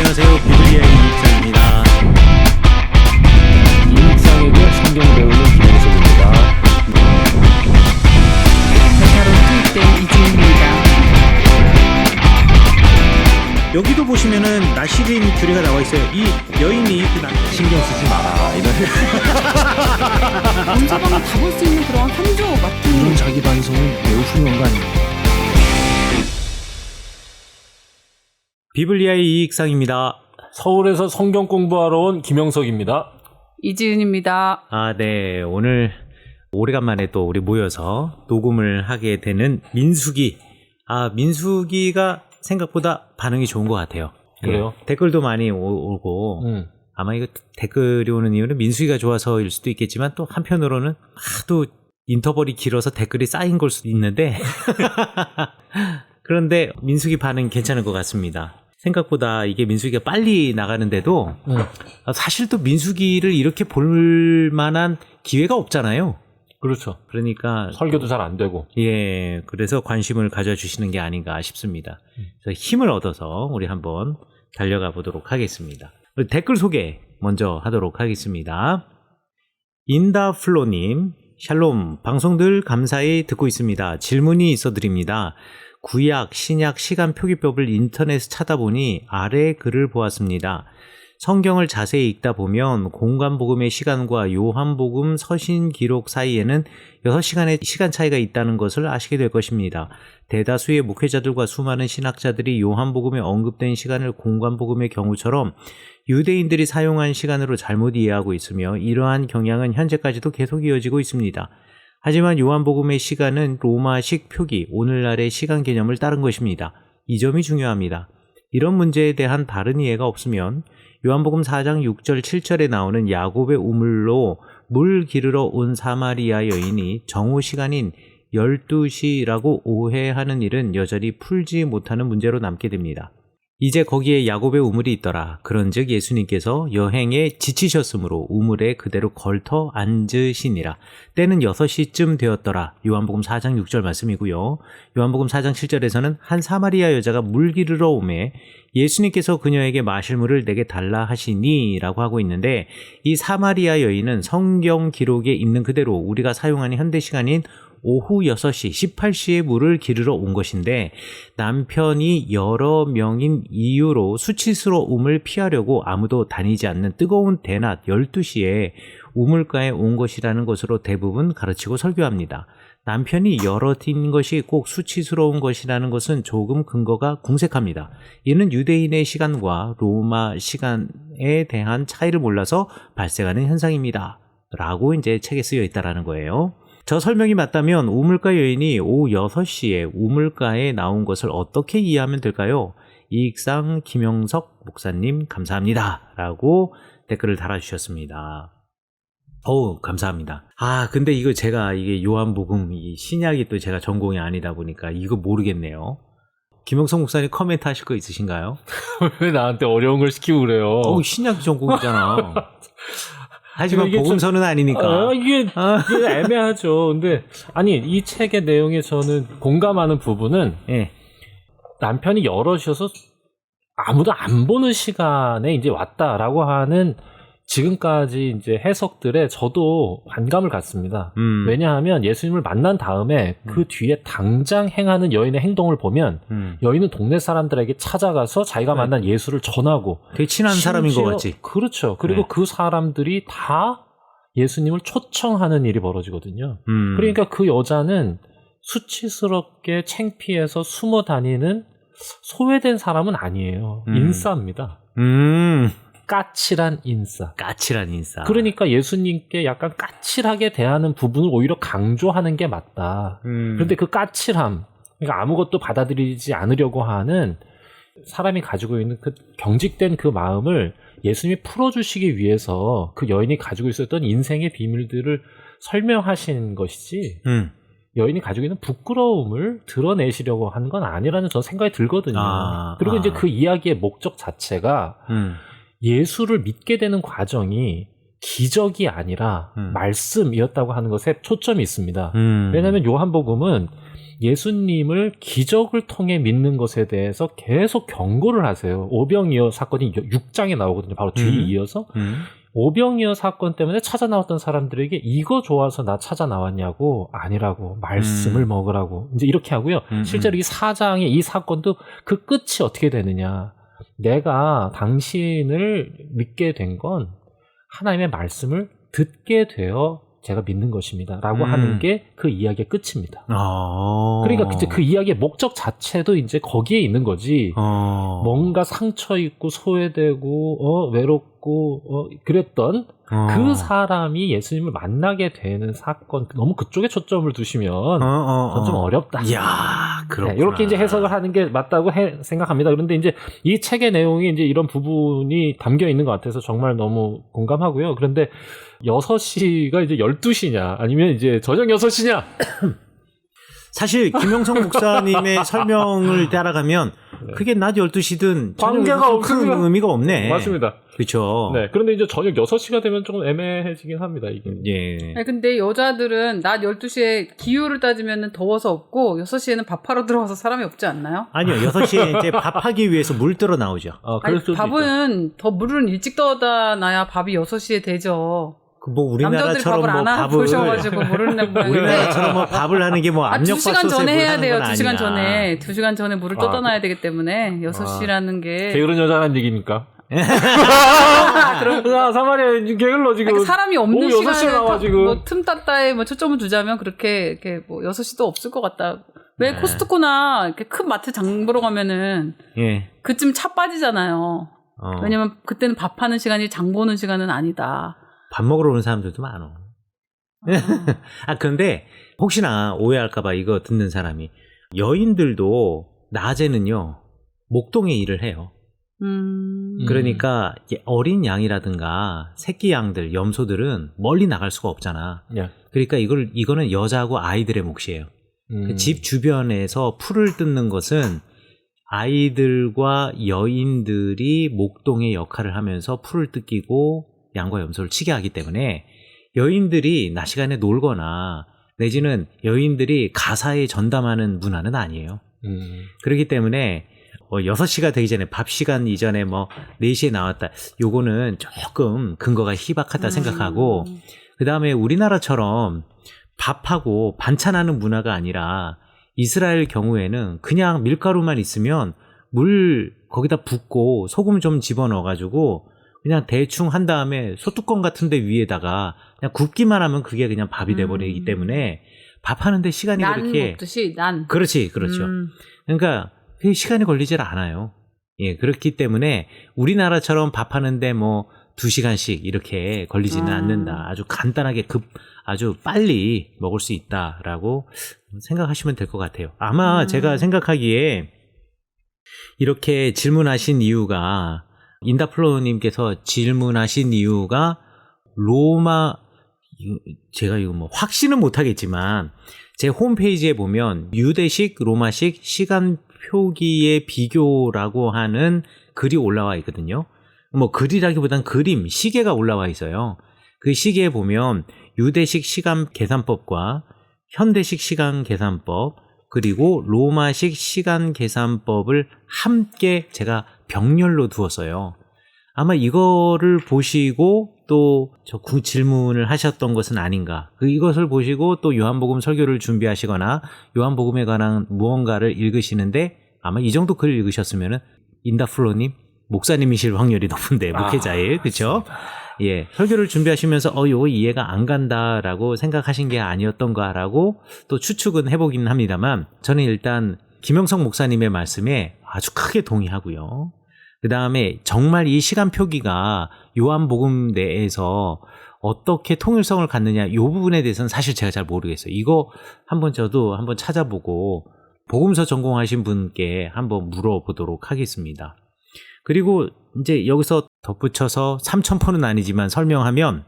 안녕하세요. 비블리아의 이익상입니다. 이익상에게 성경 배우는 김영석입니다. 베타로 투입된 이지은입니다. 여기도 보시면은 나시린 규례가 나와 있어요. 이 여인이 신경 쓰지 마라. 이런 온 사방을 다 볼 수 있는 그런 한조 이런 같은 자기 반성은 매우 훌륭한 거 아닙니까? 비블리아의 이익상입니다. 서울에서 성경 공부하러 온 김영석입니다. 이지은입니다. 네. 오늘 오래간만에 또 우리 모여서 녹음을 하게 되는 민수기. 민수기가 생각보다 반응이 좋은 것 같아요. 그래요? 댓글도 많이 오고 아마 이거 댓글이 오는 이유는 민수기가 좋아서일 수도 있겠지만 또 한편으로는 하도 인터벌이 길어서 댓글이 쌓인 걸 수도 있는데 그런데 민수기 반응 괜찮은 것 같습니다. 생각보다 이게 민수기가 빨리 나가는데도 사실 또 민수기를 이렇게 볼 만한 기회가 없잖아요. 그렇죠. 그러니까 설교도 잘 안 되고. 예, 그래서 관심을 가져주시는 게 아닌가 싶습니다. 그래서 힘을 얻어서 우리 한번 달려가 보도록 하겠습니다. 댓글 소개 먼저 하도록 하겠습니다. 인다플로님, 샬롬, 방송들 감사히 듣고 있습니다. 질문이 있어 드립니다. 구약, 신약, 시간 표기법을 인터넷에 찾아보니 아래 글을 보았습니다. 성경을 자세히 읽다 보면 공관복음의 시간과 요한복음 서신 기록 사이에는 6시간의 시간 차이가 있다는 것을 아시게 될 것입니다. 대다수의 목회자들과 수많은 신학자들이 요한복음에 언급된 시간을 공관복음의 경우처럼 유대인들이 사용한 시간으로 잘못 이해하고 있으며 이러한 경향은 현재까지도 계속 이어지고 있습니다. 하지만 요한복음의 시간은 로마식 표기, 오늘날의 시간 개념을 따른 것입니다. 이 점이 중요합니다. 이런 문제에 대한 바른 이해가 없으면 요한복음 4장 6절 7절에 나오는 야곱의 우물로 물 기르러 온 사마리아 여인이 정오 시간인 12시라고 오해하는 일은 여전히 풀지 못하는 문제로 남게 됩니다. 이제 거기에 야곱의 우물이 있더라. 그런즉 예수님께서 여행에 지치셨으므로 우물에 그대로 걸터 앉으시니라. 때는 6시쯤 되었더라. 요한복음 4장 6절 말씀이고요. 요한복음 4장 7절에서는 한 사마리아 여자가 물 기르러 오매 예수님께서 그녀에게 마실 물을 내게 달라 하시니 라고 하고 있는데 이 사마리아 여인은 성경 기록에 있는 그대로 우리가 사용하는 현대 시간인 오후 6시, 18시에 물을 기르러 온 것인데 남편이 여러 명인 이유로 수치스러움을 피하려고 아무도 다니지 않는 뜨거운 대낮 12시에 우물가에 온 것이라는 것으로 대부분 가르치고 설교합니다. 남편이 여럿인 것이 꼭 수치스러운 것이라는 것은 조금 근거가 궁색합니다. 이는 유대인의 시간과 로마 시간에 대한 차이를 몰라서 발생하는 현상입니다. 라고 이제 책에 쓰여 있다라는 거예요. 저 설명이 맞다면 우물가 여인이 오후 6시에 우물가에 나온 것을 어떻게 이해하면 될까요? 이익상 김영석 목사님 감사합니다. 라고 댓글을 달아주셨습니다. 감사합니다. 근데 이거 이게 요한복음, 이 신약이 또 제가 전공이 아니다 보니까 이거 모르겠네요. 김영석 목사님 코멘트 하실 거 있으신가요? 왜 나한테 어려운 걸 시키고 그래요? 신약 전공이잖아. 하지만 복음서는 아니니까. 이게 애매하죠. 근데 이 책의 내용에 저는 공감하는 부분은 남편이 여럿이어서 아무도 안 보는 시간에 이제 왔다라고 하는 지금까지 이제 해석들에 저도 반감을 갖습니다. 왜냐하면 예수님을 만난 다음에 그 뒤에 당장 행하는 여인의 행동을 보면 여인은 동네 사람들에게 찾아가서 자기가 만난 예수를 전하고 되게 친한 사람인 것 같지? 그렇죠. 그리고 그 사람들이 다 예수님을 초청하는 일이 벌어지거든요. 그러니까 그 여자는 수치스럽게 창피해서 숨어 다니는 소외된 사람은 아니에요. 인싸입니다. 까칠한 인싸. 그러니까 예수님께 약간 까칠하게 대하는 부분을 오히려 강조하는 게 맞다. 그런데 그 까칠함, 그러니까 아무것도 받아들이지 않으려고 하는 사람이 가지고 있는 그 경직된 그 마음을 예수님이 풀어주시기 위해서 그 여인이 가지고 있었던 인생의 비밀들을 설명하신 것이지 여인이 가지고 있는 부끄러움을 드러내시려고 하는 건 아니라는 저는 생각이 들거든요. 그리고 이제 그 이야기의 목적 자체가 예수를 믿게 되는 과정이 기적이 아니라 말씀이었다고 하는 것에 초점이 있습니다. 왜냐하면 요한복음은 예수님을 기적을 통해 믿는 것에 대해서 계속 경고를 하세요. 오병이어 사건이 6장에 나오거든요. 바로 뒤에 이어서. 오병이어 사건 때문에 찾아 나왔던 사람들에게 이거 좋아서 나 찾아 나왔냐고, 아니라고, 말씀을 먹으라고, 이제 이렇게 하고요. 실제로 이 4장의 이 사건도 그 끝이 어떻게 되느냐. 내가 당신을 믿게 된 건 하나님의 말씀을 듣게 되어 제가 믿는 것입니다. 라고 하는 게 그 이야기의 끝입니다. 그러니까 이제 그 이야기의 목적 자체도 이제 거기에 있는 거지. 뭔가 상처 있고 소외되고 외롭고 그랬던 그 사람이 예수님을 만나게 되는 사건, 너무 그쪽에 초점을 두시면 그건 좀 어렵다. 이야, 그렇구나. 네, 이렇게 이제 해석을 하는 게 맞다고 생각합니다. 그런데 이제 이 책의 내용이 이제 이런 부분이 담겨 있는 것 같아서 정말 너무 공감하고요. 그런데 6시가 이제 12시냐, 아니면 이제 저녁 6시냐? 사실 김영성 목사님의 설명을 따라가면 그게 낮 12시든 관계가 큰 의미가 없네. 맞습니다. 그렇죠. 네. 그런데 이제 저녁 6시가 되면 조금 애매해지긴 합니다, 이게. 예. 아니, 근데 여자들은 낮 12시에 기후를 따지면 더워서 없고 6시에는 밥하러 들어와서 사람이 없지 않나요? 아니요. 6시에 이제 밥하기 위해서 물 뜨러 나오죠. 아니, 밥은 더 물은 일찍 떠다 놔야 밥이 6시에 되죠. 뭐 우리나라처럼 남자들이 밥을 안 보셔가지고 모르는 거예요. 우리나라처럼 뭐 밥을 하는 게 뭐 압력밥솥에 2시간 전에 해야 하는 돼요. 건 2시간 아니야. 전에. 2시간 전에 물을 떠다놔야 되기 때문에 6시라는 게. 게으른 여자라는 얘기입니까? 그럼 사마리아 게을러 지금. 그러니까 사람이 없는 시간에 나와, 지금. 뭐 틈따따에 뭐 초점을 두자면 그렇게 이렇게 뭐 6시도 없을 것 같다. 왜 네. 코스트코나 이렇게 큰 마트 장 보러 가면은 예. 그쯤 차 빠지잖아요. 왜냐면 그때는 밥하는 시간이 장 보는 시간은 아니다. 밥 먹으러 오는 사람들도 많어. 그런데 혹시나 오해할까봐 이거 듣는 사람이, 여인들도 낮에는요 목동에 일을 해요. 그러니까 어린 양이라든가 새끼 양들, 염소들은 멀리 나갈 수가 없잖아. 예. 그러니까 이거는 여자하고 아이들의 몫이에요. 집 주변에서 풀을 뜯는 것은 아이들과 여인들이 목동의 역할을 하면서 풀을 뜯기고 양과 염소를 치게 하기 때문에, 여인들이 낮 시간에 놀거나 내지는 여인들이 가사에 전담하는 문화는 아니에요. 그렇기 때문에 6시가 되기 전에, 밥 시간 이전에 뭐 4시에 나왔다, 요거는 조금 근거가 희박하다 생각하고, 그 다음에 우리나라처럼 밥하고 반찬하는 문화가 아니라 이스라엘 경우에는 그냥 밀가루만 있으면 물 거기다 붓고 소금 좀 집어넣어가지고 그냥 대충 한 다음에 소뚜껑 같은 데 위에다가 그냥 굽기만 하면 그게 그냥 밥이 돼버리기 때문에 밥하는데 시간이 그렇게. 난 먹듯이 난. 그렇지, 그렇죠. 그러니까 그 시간이 걸리질 않아요. 예, 그렇기 때문에 우리나라처럼 밥하는데 뭐 2시간씩 이렇게 걸리지는 않는다. 아주 간단하게 아주 빨리 먹을 수 있다라고 생각하시면 될 것 같아요. 아마 제가 생각하기에 이렇게 질문하신 이유가, 인다플로우님께서 질문하신 이유가 제가 이거 뭐 확신은 못하겠지만 제 홈페이지에 보면 유대식, 로마식 시간 표기의 비교라고 하는 글이 올라와 있거든요. 뭐 글이라기보단 그림, 시계가 올라와 있어요. 그 시계에 보면 유대식 시간 계산법과 현대식 시간 계산법, 그리고 로마식 시간 계산법을 함께 제가 병렬로 두었어요. 아마 이거를 보시고 또 저 질문을 하셨던 것은 아닌가. 이것을 보시고 또 요한복음 설교를 준비하시거나 요한복음에 관한 무언가를 읽으시는데, 아마 이 정도 글 읽으셨으면은 인다플로님 목사님이실 확률이 높은데, 목회자예요. 그렇죠? 예, 설교를 준비하시면서 요거 이해가 안 간다라고 생각하신 게 아니었던가라고 또 추측은 해보긴 합니다만, 저는 일단 김영성 목사님의 말씀에 아주 크게 동의하고요. 그 다음에 정말 이 시간 표기가 요한복음 내에서 어떻게 통일성을 갖느냐, 이 부분에 대해서는 사실 제가 잘 모르겠어요. 이거 저도 한번 찾아보고 복음서 전공하신 분께 한번 물어보도록 하겠습니다. 그리고 이제 여기서 덧붙여서 3,000%는 아니지만 설명하면,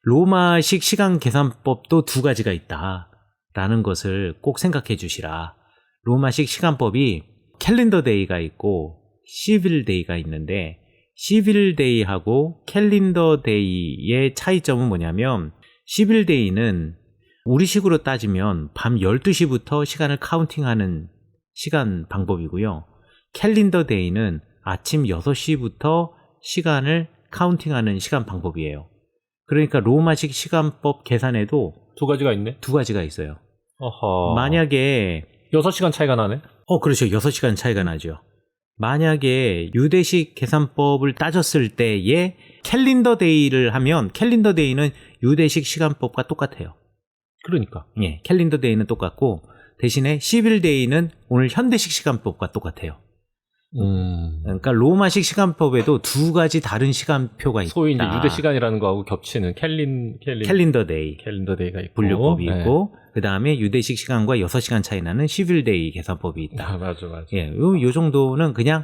로마식 시간 계산법도 2가지가 있다라는 것을 꼭 생각해 주시라. 로마식 시간법이 캘린더 데이가 있고 시빌 데이가 있는데, 시빌 데이하고 캘린더 데이의 차이점은 뭐냐면, 시빌 데이는 우리식으로 따지면 밤 12시부터 시간을 카운팅하는 시간 방법이고요. 캘린더 데이는 아침 6시부터 시간을 카운팅하는 시간 방법이에요. 그러니까 로마식 시간법 계산에도 두 가지가 있네. 두 가지가 있어요. 어허. 만약에 6시간 차이가 나네. 그렇죠. 6시간 차이가 나죠. 만약에 유대식 계산법을 따졌을 때에 캘린더 데이를 하면 캘린더 데이는 유대식 시간법과 똑같아요. 그러니까. 예, 캘린더 데이는 똑같고 대신에 시빌 데이는 오늘 현대식 시간법과 똑같아요. 그러니까 로마식 시간법에도 두 가지 다른 시간표가 있다. 소위 이제 유대 시간이라는 거하고 겹치는 캘린더 데이 캘린더 데이가 있고 분류법이 네. 있고 그다음에 유대식 시간과 6시간 차이 나는 시빌 데이 계산법이 있다. 맞아. 예, 요 정도는 그냥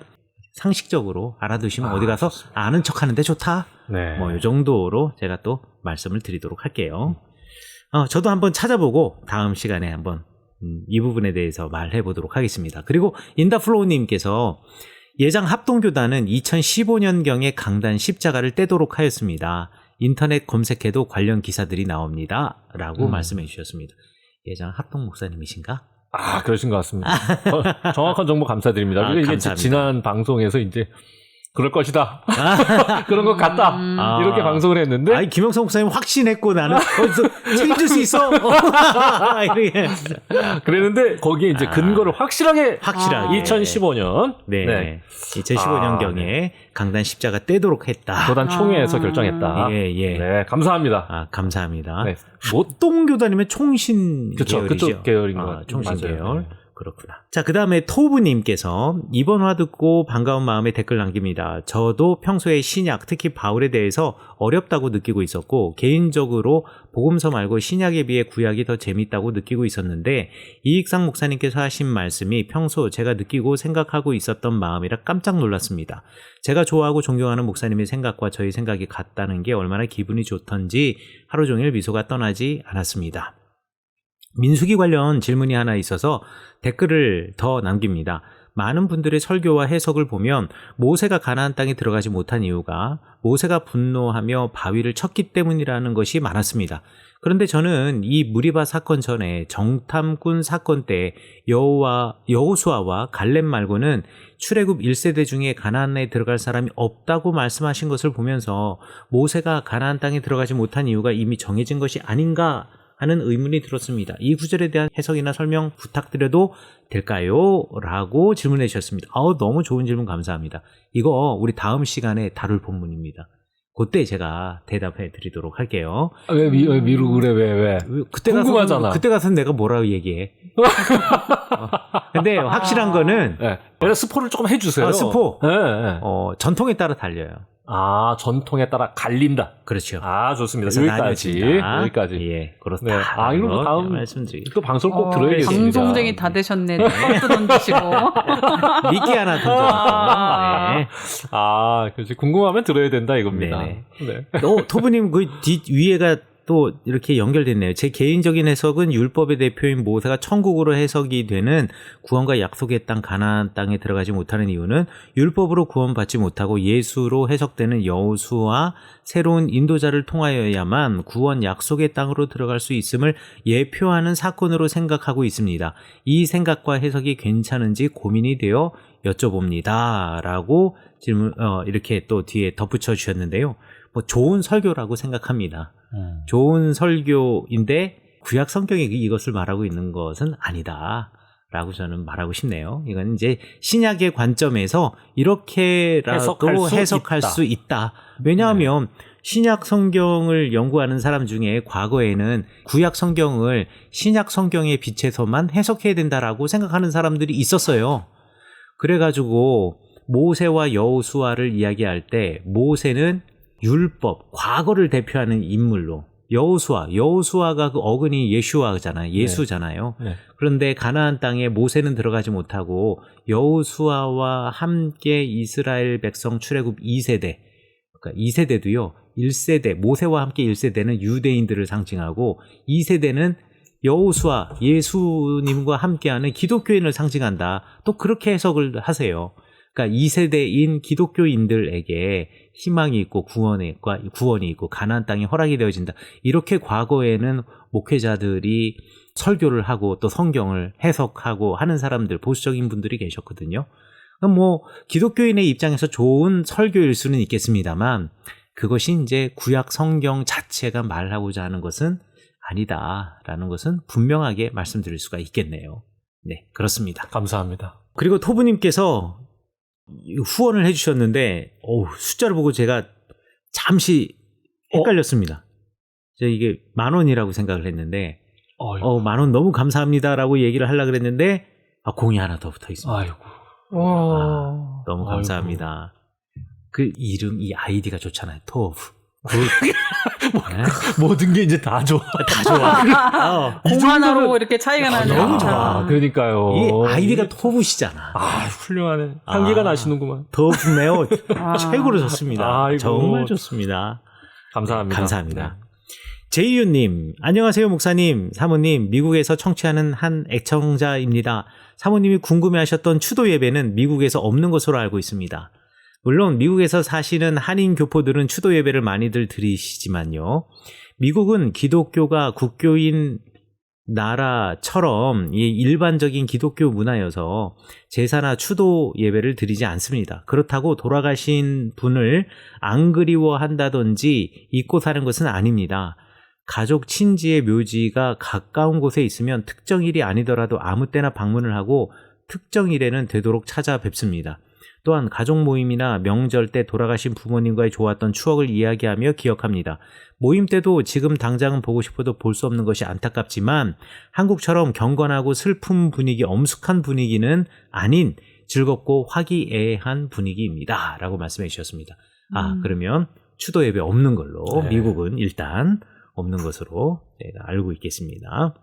상식적으로 알아두시면 어디 가서 아는 척 하는데 좋다. 네. 뭐 요 정도로 제가 또 말씀을 드리도록 할게요. 저도 한번 찾아보고 다음 시간에 한번 이 부분에 대해서 말해 보도록 하겠습니다. 그리고 인다플로우님께서 예장 합동교단은 2015년경에 강단 십자가를 떼도록 하였습니다. 인터넷 검색해도 관련 기사들이 나옵니다. 라고 말씀해 주셨습니다. 예장 합동 목사님이신가? 그러신 것 같습니다. 정확한 정보 감사드립니다. 이게 감사합니다. 지난 방송에서 이제 그럴 것이다. 그런 것 같다. 이렇게 방송을 했는데. 아니, 김영성 목사님 확신했고 나는 책임질 수 있어. 이렇게. 그랬는데 거기에 이제 근거를 확실하게 2015년. 네. 2015년경에 강단 십자가 떼도록 했다. 교단 총회에서 결정했다. 예. 네, 감사합니다. 감사합니다. 네. 합동교단이면 총신 그쵸, 계열이죠. 그쪽 계열인 것 같아요. 총신 맞아요. 계열. 네. 그렇구나. 자, 그 다음에 토브님께서 이번 화 듣고 반가운 마음에 댓글 남깁니다. 저도 평소에 신약, 특히 바울에 대해서 어렵다고 느끼고 있었고 개인적으로 복음서 말고 신약에 비해 구약이 더 재밌다고 느끼고 있었는데 이익상 목사님께서 하신 말씀이 평소 제가 느끼고 생각하고 있었던 마음이라 깜짝 놀랐습니다. 제가 좋아하고 존경하는 목사님의 생각과 저희 생각이 같다는 게 얼마나 기분이 좋던지 하루 종일 미소가 떠나지 않았습니다. 민수기 관련 질문이 하나 있어서 댓글을 더 남깁니다. 많은 분들의 설교와 해석을 보면 모세가 가나안 땅에 들어가지 못한 이유가 모세가 분노하며 바위를 쳤기 때문이라는 것이 많았습니다. 그런데 저는 이 무리바 사건 전에 정탐꾼 사건 때 여호수아와 갈렙 말고는 출애굽 1세대 중에 가나안에 들어갈 사람이 없다고 말씀하신 것을 보면서 모세가 가나안 땅에 들어가지 못한 이유가 이미 정해진 것이 아닌가 하는 의문이 들었습니다. 이 구절에 대한 해석이나 설명 부탁드려도 될까요? 라고 질문해 주셨습니다. 너무 좋은 질문 감사합니다. 이거 우리 다음 시간에 다룰 본문입니다. 그때 제가 대답해 드리도록 할게요. 왜 미루고 그래? 왜? 그때 궁금하잖아. 그때 가서 내가 뭐라고 얘기해. 근데 확실한 거는 내가 스포를 조금 해주세요. 스포. 네. 전통에 따라 달려요. 전통에 따라 갈린다. 그렇죠. 좋습니다. 나뉘어진다. 여기까지. 예, 그렇다. 네. 이런 거 다음 말씀드리고 또 방송 꼭 들어야겠습니다. 방송쟁이 다 되셨네. 또 던지시고. 미끼 하나 던져서. 네. 그렇지. 궁금하면 들어야 된다 이겁니다. 네. 네. 토부님 그 위에가 또 이렇게 연결됐네요. 제 개인적인 해석은 율법의 대표인 모세가 천국으로 해석이 되는 구원과 약속의 땅 가나안 땅에 들어가지 못하는 이유는 율법으로 구원받지 못하고 예수로 해석되는 여호수아 새로운 인도자를 통하여야만 구원 약속의 땅으로 들어갈 수 있음을 예표하는 사건으로 생각하고 있습니다. 이 생각과 해석이 괜찮은지 고민이 되어 여쭤봅니다. 라고 질문 이렇게 또 뒤에 덧붙여 주셨는데요. 좋은 설교라고 생각합니다. 좋은 설교인데 구약 성경이 이것을 말하고 있는 것은 아니다. 라고 저는 말하고 싶네요. 이건 이제 신약의 관점에서 이렇게라도 해석할 수 있다. 왜냐하면 신약 성경을 연구하는 사람 중에 과거에는 구약 성경을 신약 성경의 빛에서만 해석해야 된다라고 생각하는 사람들이 있었어요. 그래가지고 모세와 여호수아를 이야기할 때 모세는 율법, 과거를 대표하는 인물로 여호수아가 그 어근이 예수잖아요. 네. 그런데 가나안 땅에 모세는 들어가지 못하고 여호수아와 함께 이스라엘 백성 출애굽 2세대, 그러니까 2세대도요. 1세대, 모세와 함께 1세대는 유대인들을 상징하고 2세대는 여호수아, 예수님과 함께하는 기독교인을 상징한다. 또 그렇게 해석을 하세요. 그러니까 2세대인 기독교인들에게 희망이 있고 구원이 있고 가나안 땅이 허락이 되어진다. 이렇게 과거에는 목회자들이 설교를 하고 또 성경을 해석하고 하는 사람들, 보수적인 분들이 계셨거든요. 뭐 기독교인의 입장에서 좋은 설교일 수는 있겠습니다만 그것이 이제 구약 성경 자체가 말하고자 하는 것은 아니다라는 것은 분명하게 말씀드릴 수가 있겠네요. 네, 그렇습니다. 감사합니다. 그리고 토부님께서 후원을 해주셨는데 숫자를 보고 제가 잠시 헷갈렸습니다. 제가 이게 10,000원이라고 생각을 했는데 10,000원 너무 감사합니다라고 얘기를 하려고 그랬는데 공이 하나 더 붙어 있습니다. 아이고. 너무 감사합니다. 그 이름, 이 아이디가 좋잖아요. 토브. 모든 게 이제 다 좋아. 다 좋아. 공 하나로 이렇게 차이가 나네요. 너무 좋아. 그러니까요. 이 아이디가 토브시잖아. 훌륭하네. 향기가 나시는구만. 토브네요. 최고로 좋습니다. 아이고. 정말 좋습니다. 감사합니다. 감사합니다. 제이유님, 안녕하세요 목사님, 사모님, 미국에서 청취하는 한 애청자입니다. 사모님이 궁금해하셨던 추도 예배는 미국에서 없는 것으로 알고 있습니다. 물론 미국에서 사시는 한인 교포들은 추도 예배를 많이들 드리시지만요. 미국은 기독교가 국교인 나라처럼 일반적인 기독교 문화여서 제사나 추도 예배를 드리지 않습니다. 그렇다고 돌아가신 분을 안 그리워한다든지 잊고 사는 것은 아닙니다. 가족 친지의 묘지가 가까운 곳에 있으면 특정 일이 아니더라도 아무 때나 방문을 하고 특정 일에는 되도록 찾아뵙습니다. 또한 가족 모임이나 명절 때 돌아가신 부모님과의 좋았던 추억을 이야기하며 기억합니다. 모임 때도 지금 당장은 보고 싶어도 볼 수 없는 것이 안타깝지만 한국처럼 경건하고 슬픈 분위기, 엄숙한 분위기는 아닌 즐겁고 화기애애한 분위기입니다. 라고 말씀해 주셨습니다. 그러면 추도 예배 없는 걸로 네. 미국은 일단 없는 것으로 제가 알고 있겠습니다.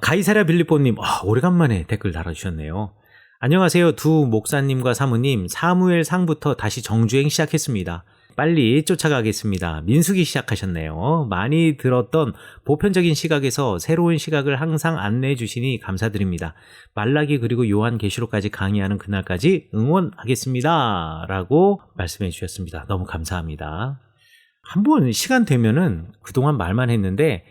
가이사랴 빌리뽀님, 오래간만에 댓글 달아주셨네요. 안녕하세요. 두 목사님과 사모님, 사무엘 상부터 다시 정주행 시작했습니다. 빨리 쫓아가겠습니다. 민수기 시작하셨네요. 많이 들었던 보편적인 시각에서 새로운 시각을 항상 안내해 주시니 감사드립니다. 말라기 그리고 요한계시록까지 강의하는 그날까지 응원하겠습니다. 라고 말씀해 주셨습니다. 너무 감사합니다. 한번 시간 되면은 그동안 말만 했는데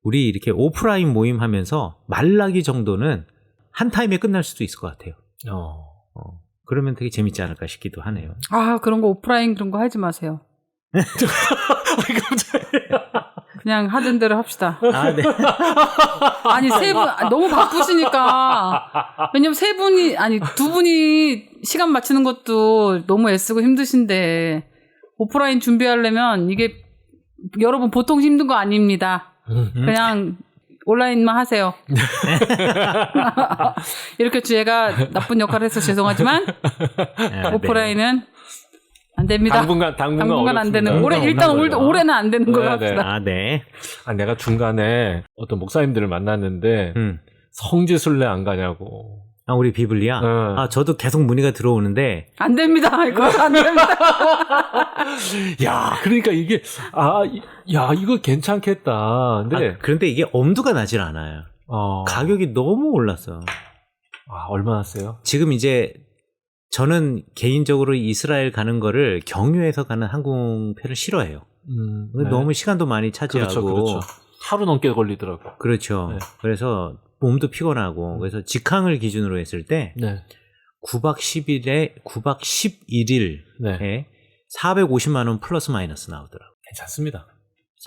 우리 이렇게 오프라인 모임 하면서 말라기 정도는 한 타임에 끝날 수도 있을 것 같아요. 그러면 되게 재밌지 않을까 싶기도 하네요. 그런 거 오프라인 그런 거 하지 마세요. 그냥 하던 대로 합시다. 네. 아니, 세 분, 너무 바쁘시니까. 왜냐면 두 분이 시간 맞추는 것도 너무 애쓰고 힘드신데, 오프라인 준비하려면 이게 여러분 보통 힘든 거 아닙니다. 그냥 온라인만 하세요. 이렇게 제가 나쁜 역할을 해서 죄송하지만 오프라인은 안 됩니다. 당분간 안 되는. 올해는 안 되는 걸로 합시다. 네. 내가 중간에 어떤 목사님들을 만났는데 성지순례 안 가냐고. 우리 비블리아? 저도 계속 문의가 들어오는데. 안 됩니다. 이거 안 됩니다. 야, 그러니까 이게, 이거 괜찮겠다. 근데. 그런데 이게 엄두가 나질 않아요. 가격이 너무 올랐어. 얼마나 세요? 지금 이제, 저는 개인적으로 이스라엘 가는 거를 경유해서 가는 항공편을 싫어해요. 네. 너무 시간도 많이 차지하고. 그렇죠. 하루 넘게 걸리더라고. 그렇죠. 네. 그래서 몸도 피곤하고, 그래서 직항을 기준으로 했을 때, 네. 9박 11일에 네. 450만 원 플러스 마이너스 나오더라고요. 괜찮습니다.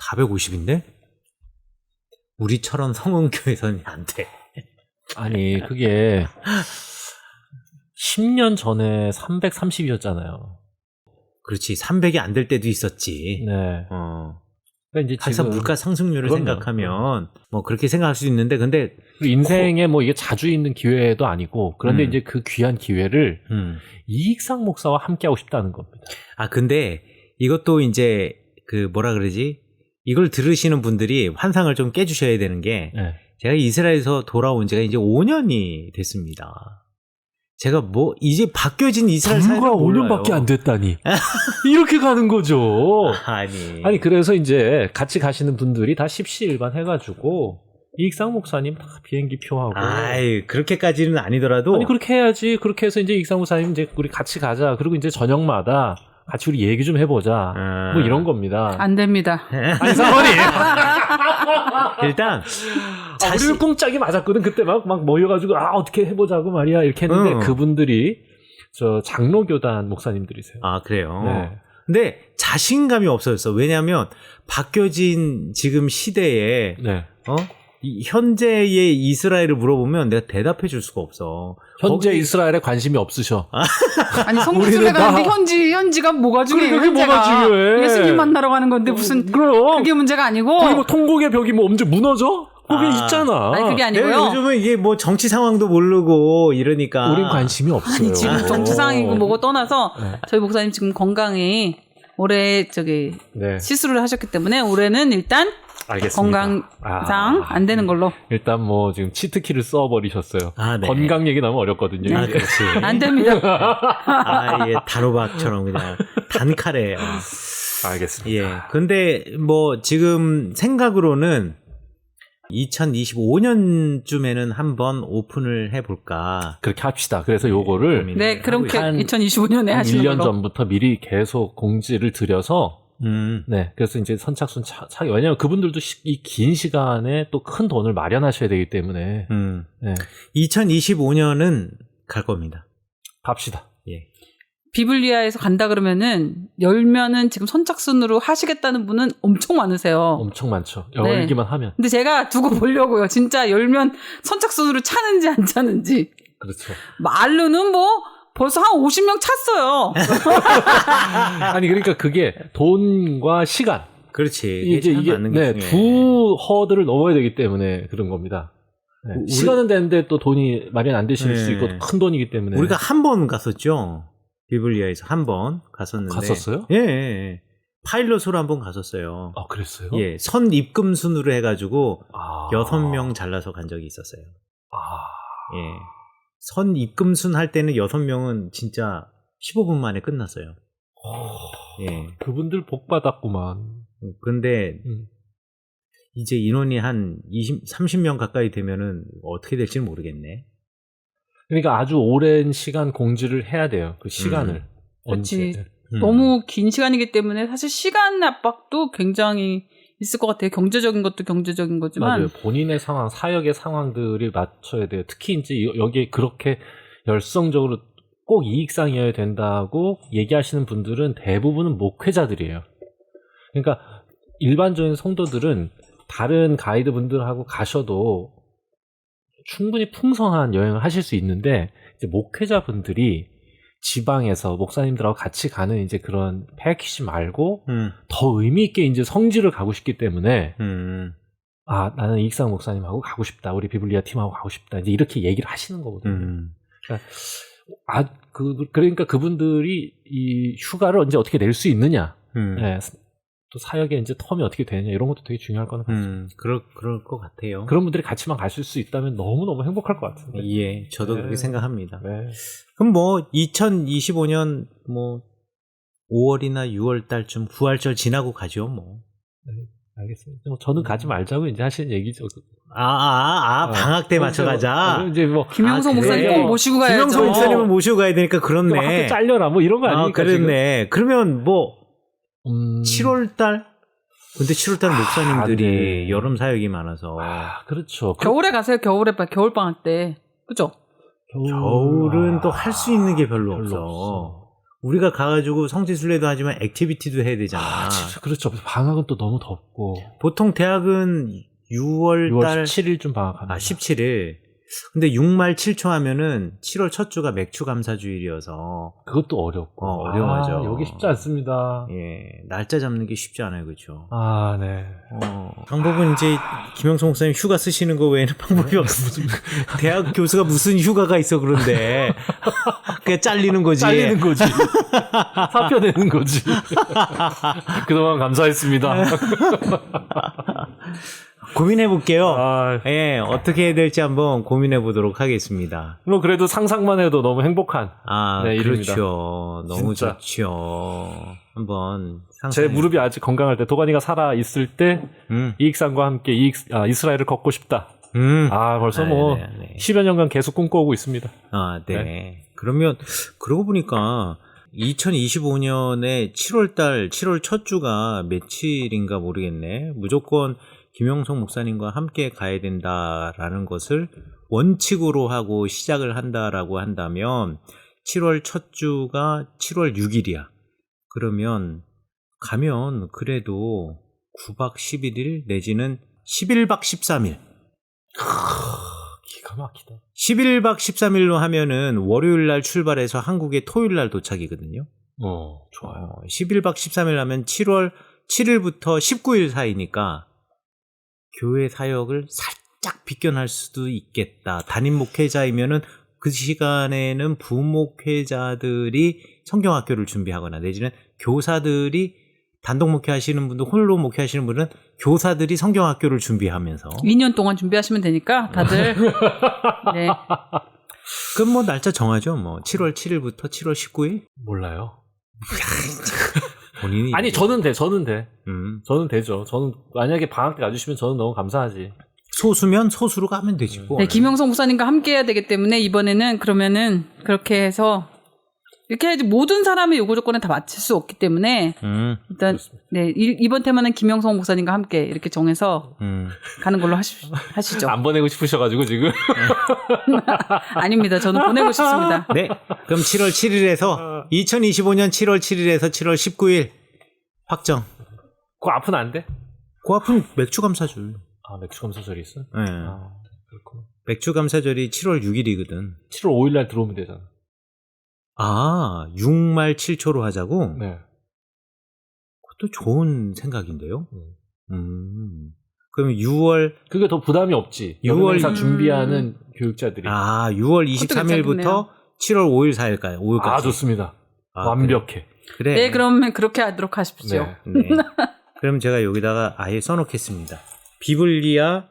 450인데? 우리처럼 성은교회에서는 안 돼. 아니, 그게 10년 전에 330이었잖아요. 그렇지. 300이 안 될 때도 있었지. 네. 그러니까 이제 지금 물가 상승률을 생각하면 뭐 그렇게 생각할 수 있는데 근데 인생에 뭐 이게 자주 있는 기회도 아니고 그런데 이제 그 귀한 기회를 이익상 목사와 함께하고 싶다는 겁니다. 근데 이것도 이제 그 뭐라 그러지? 이걸 들으시는 분들이 환상을 좀 깨주셔야 되는 게 제가 이스라엘에서 돌아온 지가 이제 5년이 됐습니다. 제가 뭐 이제 바뀌어진 이스라엘 사회를 불과 몰라요. 5년밖에 안 됐다니 이렇게 가는 거죠. 아니 그래서 이제 같이 가시는 분들이 다 십시일반 해가지고 이익상 목사님 다 비행기 표하고. 아이, 그렇게까지는 아니더라도. 아니 그렇게 해야지. 그렇게 해서 이제 이익상 목사님 이제 우리 같이 가자. 그리고 이제 저녁마다 같이 우리 얘기 좀 해보자. 뭐 이런 겁니다. 안 됩니다. 아니 사모님. 일단 우리는 꿍짝이 맞았거든. 그때 막 모여가지고 어떻게 해보자고 말이야 이렇게 했는데 그분들이 저 장로교단 목사님들이세요. 아, 그래요. 네. 근데 자신감이 없어졌어. 왜냐하면 바뀌어진 지금 시대에 네. 이 현재의 이스라엘을 물어보면 내가 대답해 줄 수가 없어. 현재 이스라엘에 관심이 없으셔. 아니 성지순례 가는데 현지가 뭐가 중요해? 그게 뭐가 중요해? 예수님 만나러 가는 건데 무슨 그럼 그게 문제가 아니고. 거기 뭐 통곡의 벽이 뭐 언제 무너져? 그게 있잖아. 아니 그게 아니고요. 내가 요즘은 이게 뭐 정치 상황도 모르고 이러니까. 우린 관심이 없어요. 아니 지금 정치 상황이고 뭐고 떠나서 네. 저희 목사님 지금 건강이 올해 네. 시술을 하셨기 때문에 올해는 일단 알겠습니다. 건강상 안 되는 걸로. 일단 뭐 지금 치트키를 써버리셨어요. 네. 건강 얘기 나오면 어렵거든요. 아, 이제. 그렇지. 안 됩니다. 예, 단호박처럼 그냥 단칼에. 알겠습니다. 예. 근데 뭐 지금 생각으로는 2025년쯤에는 한번 오픈을 해볼까. 그렇게 합시다. 그래서 요거를 네, 그렇게 한 2025년에 하시는 1년 걸로. 전부터 미리 계속 공지를 드려서 네, 그래서 이제 선착순 왜냐면 그분들도 이 긴 시간에 또 큰 돈을 마련하셔야 되기 때문에 네, 2025년은 갈 겁니다. 갑시다. 예. 비블리아에서 간다 그러면은 열면은 지금 선착순으로 하시겠다는 분은 엄청 많으세요. 엄청 많죠. 네. 열기만 하면. 근데 제가 두고 보려고요. 진짜 열면 선착순으로 차는지 안 차는지. 그렇죠. 말로는 뭐 벌써 한 50명 찼어요. 아니 그러니까 그게 돈과 시간. 그렇지. 이제 이게 맞는 게 네, 중요해. 두 허들을 넘어야 되기 때문에 그런 겁니다. 네. 우리- 시간은 되는데 또 돈이 마련 안 되실 수 네. 있고 큰 돈이기 때문에. 우리가 한 번 갔었죠. 비블리아에서 한 번 갔었는데. 갔었어요? 예, 예. 파일럿으로 한 번 갔었어요. 아 그랬어요? 예, 선 입금순으로 해가지고 아. 6명 잘라서 간 적이 있었어요. 아. 예. 선 입금순 할 때는 6명은 진짜 15분 만에 끝났어요. 예. 그분들 복 받았구만. 근데 이제 인원이 한 30명 가까이 되면은 어떻게 될지는 모르겠네. 그러니까 아주 오랜 시간 공지를 해야 돼요. 그 시간을. 그렇지. 언제. 너무 긴 시간이기 때문에 사실 시간 압박도 굉장히 있을 것 같아요. 경제적인 것도 경제적인 거지만. 맞아요. 본인의 상황, 사역의 상황들을 맞춰야 돼요. 특히 이제 여기에 그렇게 열성적으로 꼭 이익상이어야 된다고 얘기하시는 분들은 대부분은 목회자들이에요. 그러니까 일반적인 성도들은 다른 가이드 분들하고 가셔도 충분히 풍성한 여행을 하실 수 있는데 이제 목회자분들이 지방에서 목사님들하고 같이 가는 이제 그런 패키지 말고 더 의미 있게 이제 성지를 가고 싶기 때문에 아 나는 이익상 목사님하고 가고 싶다, 우리 비블리아 팀하고 가고 싶다, 이제 이렇게 얘기를 하시는 거거든요. 그러니까 그분들이 이 휴가를 언제 어떻게 낼 수 있느냐, 네, 또 사역에 이제 텀이 어떻게 되느냐 이런 것도 되게 중요할 거는 같습니다. 그럴 것 같아요. 그런 분들이 같이만 가실 수 있다면 너무너무 행복할 것 같은데. 예, 저도 네. 그렇게 생각합니다. 네. 그럼 뭐 2025년 뭐 5월이나 6월 달쯤 부활절 지나고 가죠, 뭐. 알겠습니다. 저는 가지 말자고 이제 하시는 얘기죠. 방학 때 맞춰 가자. 이제 뭐 김영석 그래. 목사님 꼭 모시고 가야죠. 김영석 목사님은 모시고 가야 되니까 또 그렇네. 학교 잘려라 뭐 이런 거 아닙니까? 그랬네. 그러면 뭐 지금? 7월 달? 근데 7월 달은 목사님들이 네. 여름 사역이 많아서 그렇죠. 겨울에 가세요. 겨울 방학 때. 그죠? 겨울은 또 할 수 있는 게 별로 별로 없어. 없어. 우리가 가가지고 성지순례도 하지만 액티비티도 해야 되잖아. 진짜 그렇죠. 방학은 또 너무 덥고. 보통 대학은 6월 6월 달 17일쯤 방학합니다. 17일. 근데 6말 7초 하면은 7월 첫 주가 맥주 감사주일이어서 그것도 어렵고. 어려워져. 여기 쉽지 않습니다. 예, 날짜 잡는 게 쉽지 않아요, 그렇죠? 네. 방법은 이제 김영성 목사님 휴가 쓰시는 거 외에는 방법이 없어. 대학 교수가 무슨 휴가가 있어 그런데 그냥 잘리는 거지. 잘리는 거지. 사표 내는 거지. 그동안 감사했습니다. 고민해 볼게요. 아, 예, 어떻게 해야 될지 한번 고민해 보도록 하겠습니다. 뭐 그래도 상상만 해도 너무 행복한 아, 네, 이름이다. 그렇죠. 너무 진짜. 좋죠. 한번 제 상상해. 무릎이 아직 건강할 때 도가니가 살아 있을 때 이익상과 함께 이스라엘을 걷고 싶다. 벌써 뭐 네. 10여 년간 계속 꿈꿔오고 있습니다. 아, 네. 그러면 그러고 보니까 2025년에 7월 첫 주가 며칠인가 모르겠네. 무조건 김영성 목사님과 함께 가야 된다라는 것을 원칙으로 하고 시작을 한다라고 한다면 7월 첫 주가 7월 6일이야. 그러면 가면 그래도 9박 11일 내지는 11박 13일. 기가 막히다. 11박 13일로 하면은 월요일 날 출발해서 한국에 토요일 날 도착이거든요. 좋아요. 11박 13일 하면 7월 7일부터 19일 사이니까 교회 사역을 살짝 비껴날 수도 있겠다. 담임 목회자이면은 그 시간에는 부목회자들이 성경학교를 준비하거나 내지는 교사들이 단독 목회하시는 분도 홀로 목회하시는 분은 교사들이 성경학교를 준비하면서 2년 동안 준비하시면 되니까 다들 네. 그럼 뭐 날짜 정하죠. 뭐 7월 7일부터 7월 19일 몰라요. 본인이 아니 저는 돼. 저는 되죠. 저는 만약에 방학 때 가주시면 저는 너무 감사하지. 소수면 소수로 가면 되지 뭐. 네, 김영성 목사님과 함께 해야 되기 때문에 이번에는 그러면은 그렇게 해서 이렇게 해야지 모든 사람의 요구 조건에 다 맞출 수 없기 때문에 일단 네 이번 테마는 김영성 목사님과 함께 이렇게 정해서 가는 걸로 하시죠. 안 보내고 싶으셔가지고 지금. 아닙니다. 저는 보내고 싶습니다. 네. 그럼 7월 7일에서 2025년 7월 7일에서 7월 19일 확정. 그 앞은 안 돼? 그 앞은 맥주 감사절. 맥주 감사절이 있어? 네. 그렇구나. 맥주 감사절이 7월 6일이거든. 7월 5일 날 들어오면 되잖아. 6말 7초로 하자고? 네. 그것도 좋은 생각인데요. 그러면 6월 그게 더 부담이 없지. 6월 행사 준비하는 교육자들이. 6월 23일부터 7월 5일 사일까요? 5일까지. 좋습니다. 완벽해. 그래. 네, 그러면 그렇게 하도록 하십시오. 네. 네. 그럼 제가 여기다가 아예 써놓겠습니다. 비블리아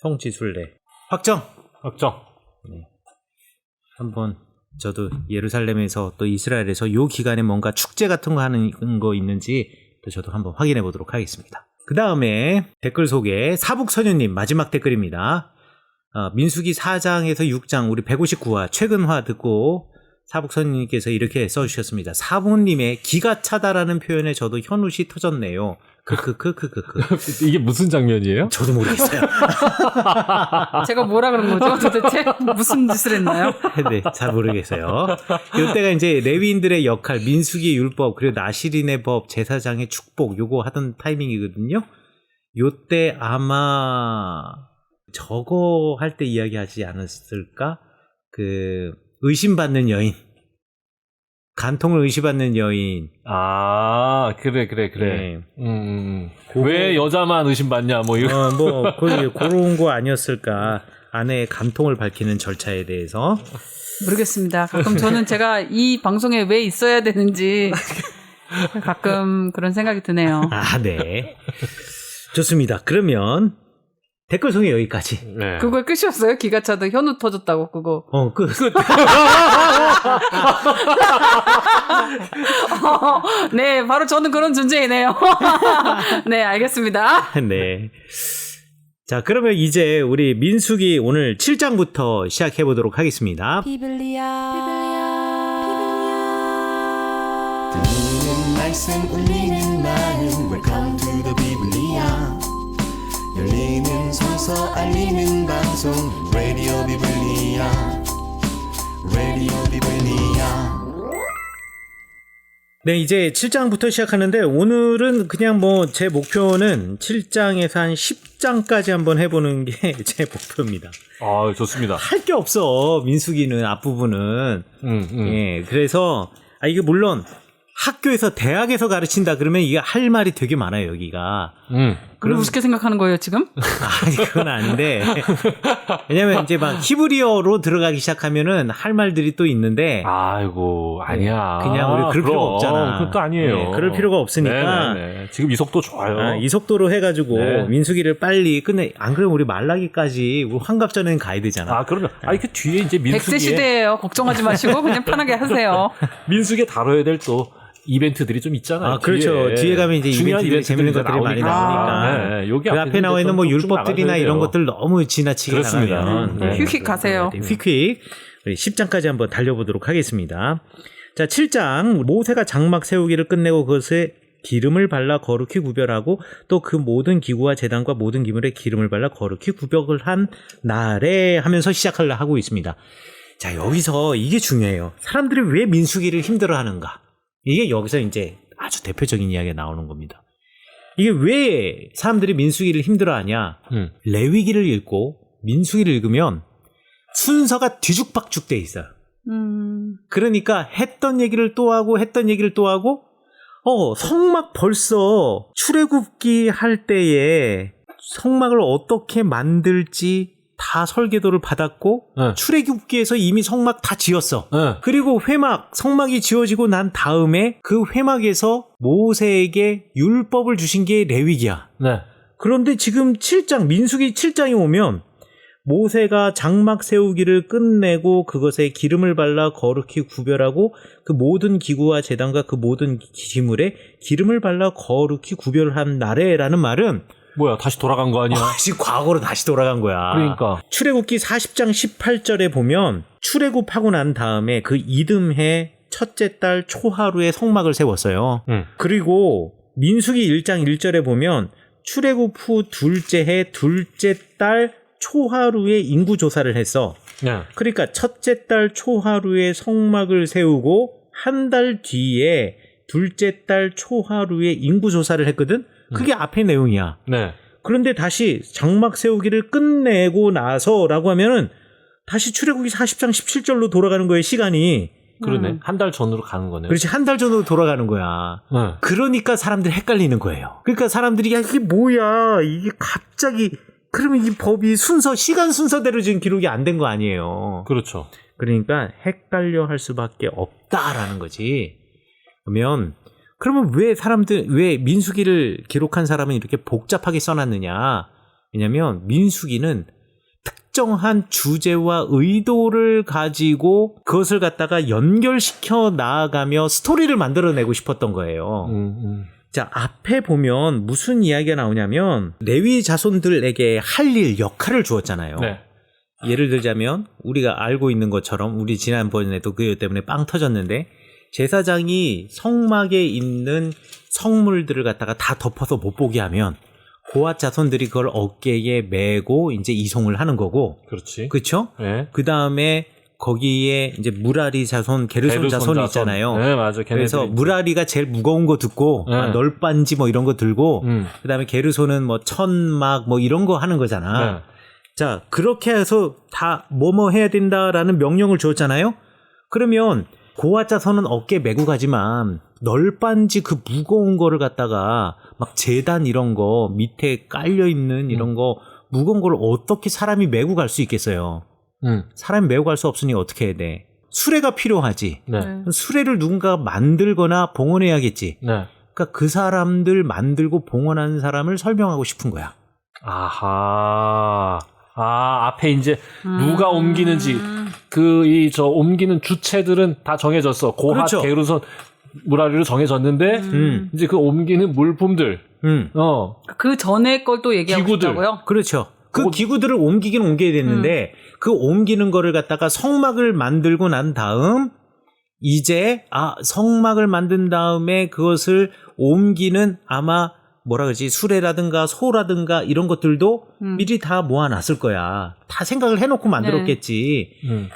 성지순례 확정. 네. 한번 저도 예루살렘에서 또 이스라엘에서 요 기간에 뭔가 축제 같은 거 하는 거 있는지 또 저도 한번 확인해 보도록 하겠습니다. 그 다음에 댓글 소개 사북선유님 마지막 댓글입니다. 민수기 4장에서 6장 우리 159화 최근화 듣고 사북선유님께서 이렇게 써주셨습니다. 사부님의 기가 차다라는 표현에 저도 현웃이 터졌네요. 이게 무슨 장면이에요? 저도 모르겠어요. 제가 뭐라 그런 거죠? 도대체 무슨 짓을 했나요? 네, 잘 모르겠어요. 이때가 이제 레위인들의 역할, 민수기의 율법, 그리고 나시린의 법, 제사장의 축복 요거 하던 타이밍이거든요. 요때 아마 저거 할 때 이야기하지 않았을까? 그 의심받는 여인. 간통을 의심받는 여인. 그래. 네. 왜 여자만 의심받냐, 뭐, 이거. 그런 거 아니었을까. 아내의 간통을 밝히는 절차에 대해서. 모르겠습니다. 가끔 저는 제가 이 방송에 왜 있어야 되는지 가끔 그런 생각이 드네요. 네. 좋습니다. 그러면 댓글 소개 여기까지. 네. 그거에 끝이었어요? 기가 차도 현우 터졌다고 그거. 끝. 네, 바로 저는 그런 존재이네요. 네, 알겠습니다. 네. 자, 그러면 이제 우리 민수기 오늘 7장부터 시작해 보도록 하겠습니다. 들리는 말씀 울리는 나는 Welcome to the 비블리아 열리는 성서 알리는 방송 라디오 비블리아 네, 이제 7장부터 시작하는데 오늘은 그냥 제 목표는 7장에서 한 10장까지 한번 해보는 게 제 목표입니다. 좋습니다. 할 게 없어, 민수기는 앞부분은. 예, 그래서 이게 물론 학교에서 대학에서 가르친다 그러면 이게 할 말이 되게 많아요 여기가. 그럼 우습게 생각하는 거예요 지금? 아니 그건 아닌데 왜냐면 이제 막 히브리어로 들어가기 시작하면은 할 말들이 또 있는데 아이고 아니야. 그냥 우리 그럴 필요가 없잖아. 그것도 아니에요. 네, 그럴 필요가 없으니까 네네네. 지금 이 속도 좋아요. 이 속도로 해가지고 네. 민수기를 빨리 끝내. 안 그러면 우리 말라기까지 우리 환갑전에는 가야 되잖아. 아 그러면 그 뒤에 이제 민수기에 100세 시대예요. 걱정하지 마시고 그냥 편하게 하세요. 민수기에 다뤄야 될 또 이벤트들이 좀 있잖아요. 아, 그렇죠. 뒤에 가면 이제 중요한 이벤트들이 재밌는 것들이 많이 나오니까. 네, 여기 그 앞에 나와 있는 뭐 율법들이나 이런 것들 너무 지나치게 그렇습니다. 나가면 네. 휙휙 가세요. 휙휙. 우리 10장까지 한번 달려보도록 하겠습니다. 자, 7장 모세가 장막 세우기를 끝내고 그것에 기름을 발라 거룩히 구별하고 또 그 모든 기구와 제단과 모든 기물에 기름을 발라 거룩히 구별을 한 날에 하면서 시작을 하고 있습니다. 자, 여기서 이게 중요해요. 사람들이 왜 민수기를 힘들어하는가? 이게 여기서 이제 아주 대표적인 이야기가 나오는 겁니다. 이게 왜 사람들이 민수기를 힘들어하냐? 레위기를 읽고 민수기를 읽으면 순서가 뒤죽박죽 돼 있어요. 그러니까 했던 얘기를 또 하고 했던 얘기를 또 하고 성막 벌써 출애굽기 할 때에 성막을 어떻게 만들지 다 설계도를 받았고 출애굽기에서 이미 성막 다 지었어. 그리고 성막이 지어지고 난 다음에 그 회막에서 모세에게 율법을 주신 게 레위기야. 네. 그런데 지금 7장 민수기 7장에 오면 모세가 장막 세우기를 끝내고 그것에 기름을 발라 거룩히 구별하고 그 모든 기구와 제단과 그 모든 기물에 기름을 발라 거룩히 구별한 날에라는 말은 뭐야 다시 돌아간 거 아니야? 과거로 다시 돌아간 거야. 그러니까 출애굽기 40장 18절에 보면 출애굽하고 난 다음에 그 이듬해 첫째 달 초하루에 성막을 세웠어요. 그리고 민수기 1장 1절에 보면 출애굽 후 둘째 해 둘째 달 초하루에 인구 조사를 했어. 네. 그러니까 첫째 달 초하루에 성막을 세우고 한 달 뒤에 둘째 달 초하루에 인구 조사를 했거든. 그게 앞의 내용이야. 네. 그런데 다시 장막 세우기를 끝내고 나서라고 하면은 다시 출애굽기 40장 17절로 돌아가는 거예요, 시간이. 그러네. 한 달 전으로 가는 거네. 그렇지, 한 달 전으로 돌아가는 거야. 그러니까 사람들이 헷갈리는 거예요. 그러니까 사람들이 야 이게 뭐야, 이게 갑자기 그러면 이 법이 시간 순서대로 지금 기록이 안 된 거 아니에요. 그렇죠. 그러니까 헷갈려 할 수밖에 없다라는 거지. 그러면 왜 민수기를 기록한 사람은 이렇게 복잡하게 써놨느냐? 왜냐면 민수기는 특정한 주제와 의도를 가지고 그것을 갖다가 연결시켜 나아가며 스토리를 만들어내고 싶었던 거예요. 자, 앞에 보면 무슨 이야기가 나오냐면 레위 자손들에게 할 일, 역할을 주었잖아요. 네. 예를 들자면 우리가 알고 있는 것처럼 우리 지난번에도 그 때문에 빵 터졌는데 제사장이 성막에 있는 성물들을 갖다가 다 덮어서 못 보게 하면 고앗 자손들이 그걸 어깨에 메고 이제 이송을 하는 거고. 그렇지. 그렇죠? 네. 그다음에 거기에 이제 무라리 자손, 게르손 자손이 있잖아요. 네, 맞아. 그래서 무라리가 제일 무거운 거 듣고 널빤지 뭐 이런 거 들고 그다음에 게르손은 뭐 천막 뭐 이런 거 하는 거잖아. 네. 자, 그렇게 해서 다 뭐뭐 해야 된다라는 명령을 주었잖아요. 그러면 고앗 자손은 어깨 메고 가지만 널빤지 그 무거운 거를 갖다가 막 제단 이런 거 밑에 깔려 있는 이런 거 무거운 걸 어떻게 사람이 메고 갈 수 있겠어요? 사람이 메고 갈 수 없으니 어떻게 해야 돼? 수레가 필요하지. 네. 수레를 누군가 만들거나 봉헌해야겠지. 네. 그러니까 그 사람들 만들고 봉헌하는 사람을 설명하고 싶은 거야. 아하. 앞에 이제 누가 옮기는지 옮기는 주체들은 다 정해졌어. 고핫, 그렇죠. 게르손, 무라리로 정해졌는데 이제 그 옮기는 물품들. 그 전에 걸 또 얘기하고 기구들. 싶다고요? 그렇죠. 그 기구들을 옮기긴 옮겨야 되는데 그 옮기는 거를 갖다가 성막을 만들고 난 다음 이제 성막을 만든 다음에 그것을 옮기는 아마 수레라든가 소라든가 이런 것들도 미리 다 모아놨을 거야. 다 생각을 해놓고 만들었겠지.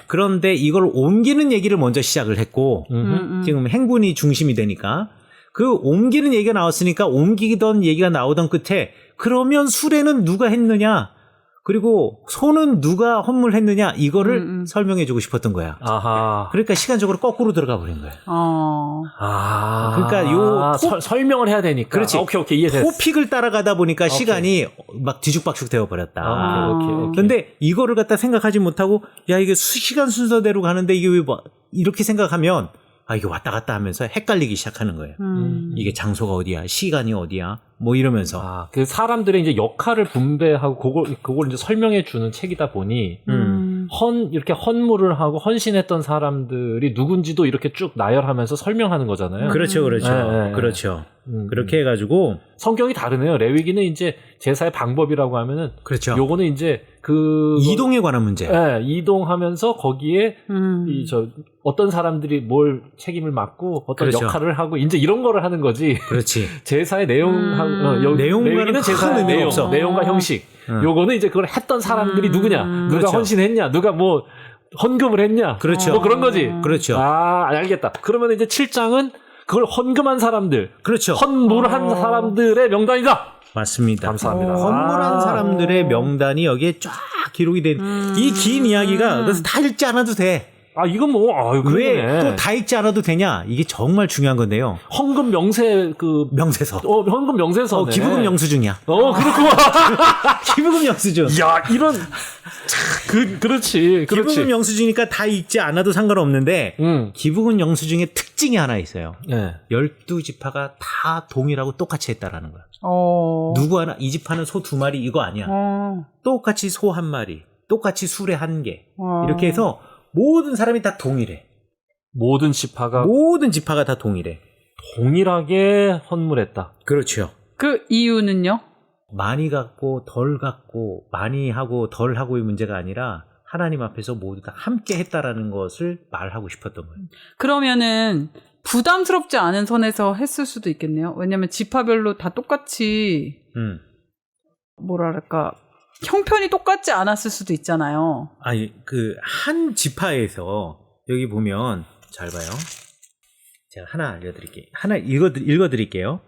그런데 이걸 옮기는 얘기를 먼저 시작을 했고 지금 행군이 중심이 되니까 그 옮기는 얘기가 나왔으니까 옮기던 얘기가 나오던 끝에 그러면 수레는 누가 했느냐? 그리고 소는 누가 헌물했느냐? 이거를 설명해주고 싶었던 거야. 아하. 그러니까 시간적으로 거꾸로 들어가 버린 거야. 그러니까 요 설명을 해야 되니까. 그렇지. 오케이 이해됐어. 토픽을 따라가다 보니까 오케이. 시간이 막 뒤죽박죽 되어 버렸다. 오케이. 근데 이거를 갖다 생각하지 못하고 야 이게 시간 순서대로 가는데 이게 왜 뭐 이렇게 생각하면 아 이게 왔다 갔다 하면서 헷갈리기 시작하는 거예요. 이게 장소가 어디야, 시간이 어디야, 뭐 이러면서. 그 사람들의 이제 역할을 분배하고 그걸 이제 설명해 주는 책이다 보니 이렇게 헌물을 하고 헌신했던 사람들이 누군지도 이렇게 쭉 나열하면서 설명하는 거잖아요. 그렇죠. 네. 그렇죠. 그렇게 해가지고 성경이 다르네요. 레위기는 이제 제사의 방법이라고 하면은 그렇죠. 요거는 이제 이동에 관한 문제. 네, 이동하면서 거기에 어떤 사람들이 뭘 책임을 맡고 어떤 그렇죠. 역할을 하고 이제 이런 거를 하는 거지. 그렇지. 제사의 내용과는 내용과는 제사의 큰 내용, 없어. 내용과 형식. 요거는 이제 그걸 했던 사람들이 누구냐, 누가 그렇죠. 헌신했냐, 누가 뭐 헌금을 했냐, 그렇죠. 뭐 그런 거지. 그렇죠. 아, 알겠다. 그러면 이제 7장은 그걸 헌금한 사람들, 그렇죠. 헌물한 사람들의 명단이다. 맞습니다. 감사합니다. 헌물한 사람들의 명단이 여기에 쫙 기록이 된 이 긴 이야기가 그래서 다 읽지 않아도 돼. 아, 이건 뭐, 왜 또 다 읽지 않아도 되냐? 이게 정말 중요한 건데요. 헌금 명세 명세서. 헌금 명세서. 기부금 영수증이야. 그렇구만. 기부금 영수증. 야, 이런 그렇지. 기부금 영수증이니까 다 읽지 않아도 상관없는데 기부금 영수증의 특징이 하나 있어요. 네. 12지파가 다 동일하고 똑같이 했다라는 거야. 누구 하나 이 지파는 소 2마리 이거 아니야. 똑같이 소 1마리, 똑같이 수레 1개. 이렇게 해서 모든 사람이 다 동일해. 모든 지파가 다 동일해. 동일하게 헌물했다. 그렇죠. 그 이유는요? 많이 갖고 덜 갖고 많이 하고 덜 하고의 문제가 아니라 하나님 앞에서 모두 다 함께 했다라는 것을 말하고 싶었던 거예요. 그러면은 부담스럽지 않은 선에서 했을 수도 있겠네요. 왜냐면 지파별로 다 똑같이 뭐랄까 형편이 똑같지 않았을 수도 있잖아요. 아니 한 지파에서 여기 보면 잘 봐요. 제가 하나 알려드릴게요. 하나 읽어드릴게요.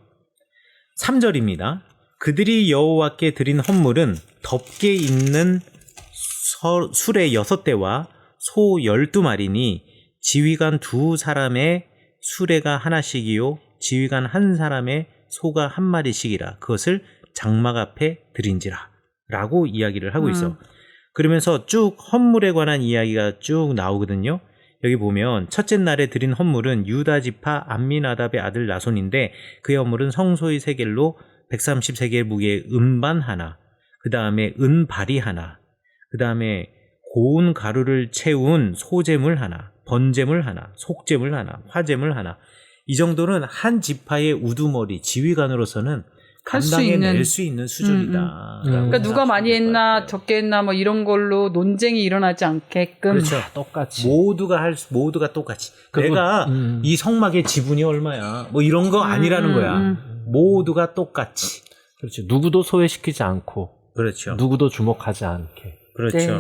3절입니다. 그들이 여호와께 드린 헌물은 덮개 있는 수레 6대와 소 12마리니 지휘관 2사람의 수레가 하나씩이요 지휘관 1사람의 소가 1마리씩이라 그것을 장막 앞에 드린지라 라고 이야기를 하고 있어. 그러면서 쭉 헌물에 관한 이야기가 쭉 나오거든요. 여기 보면 첫째 날에 드린 헌물은 유다 지파 암미나답의 아들 나손인데 그의 헌물은 성소의 세겔로 130세겔 무게의 은반 하나, 그 다음에 은발이 하나, 그 다음에 고운 가루를 채운 소재물 하나, 번제물 하나, 속제물 하나, 화제물 하나. 이 정도는 한 지파의 우두머리 지휘관으로서는 감당해낼 수 있는 수준이다. 그러니까 누가 많이 했나 적게 했나 뭐 이런 걸로 논쟁이 일어나지 않게끔. 그렇죠. 똑같이. 모두가 똑같이. 내가 이 성막의 지분이 얼마야. 뭐 이런 거 아니라는 거야. 모두가 똑같이. 그렇죠. 누구도 소외시키지 않고. 그렇죠. 누구도 주목하지 않게. 그렇죠. 네.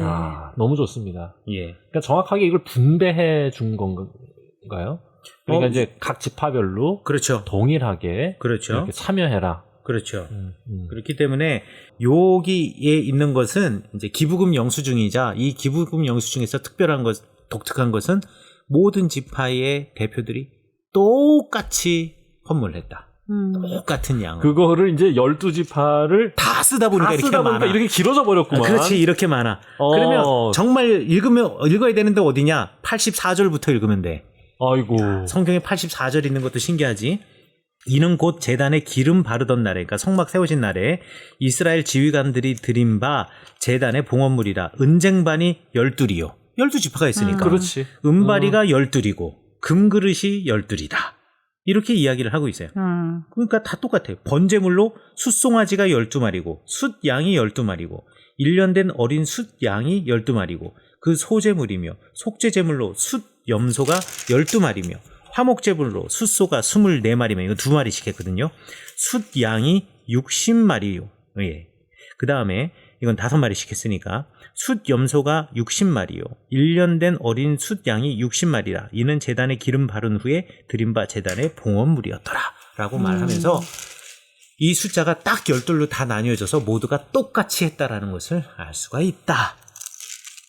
너무 좋습니다. 예. 그러니까 정확하게 이걸 분배해 준 건가요? 그러니까 이제 각 지파별로 그렇죠. 동일하게 그렇죠. 이렇게 참여해라. 그렇죠. 그렇기 때문에 여기에 있는 것은 이제 기부금 영수증이자 이 기부금 영수증에서 특별한 것, 독특한 것은 모든 지파의 대표들이 똑같이 헌물했다. 똑같은 양. 그거를 이제 12지파를 다 쓰다 보니까 이렇게 많아. 이렇게 길어져 버렸구만. 그렇지, 이렇게 많아. 그러면 정말 읽어야 되는데 어디냐? 84절부터 읽으면 돼. 아이고. 성경에 84절 있는 것도 신기하지. 이는 곧 제단에 기름 바르던 날에, 그러니까 성막 세우신 날에 이스라엘 지휘관들이 드린 바 제단의 봉헌물이라. 은쟁반이 12이요. 12지파가 있으니까. 그렇지. 은바리가 12이고 금그릇이 12이다. 이렇게 이야기를 하고 있어요. 그러니까 다 똑같아요. 번제물로 숫송아지가 12마리고 숫양이 12마리고 1년 된 어린 숫양이 12마리고 그 소제물이며 속죄제물로 숫염소가 12마리며 화목제물로 숫소가 24마리면 이거 2마리씩 했거든요. 숫양이 60마리요. 예. 그 다음에 이건 5마리씩 했으니까 숫염소가 60마리요. 1년 된 어린 숫양이 60마리라. 이는 제단에 기름 바른 후에 드린 바 제단의 봉헌물이었더라. 라고 말하면서 이 숫자가 딱 12로 다 나뉘어져서 모두가 똑같이 했다라는 것을 알 수가 있다.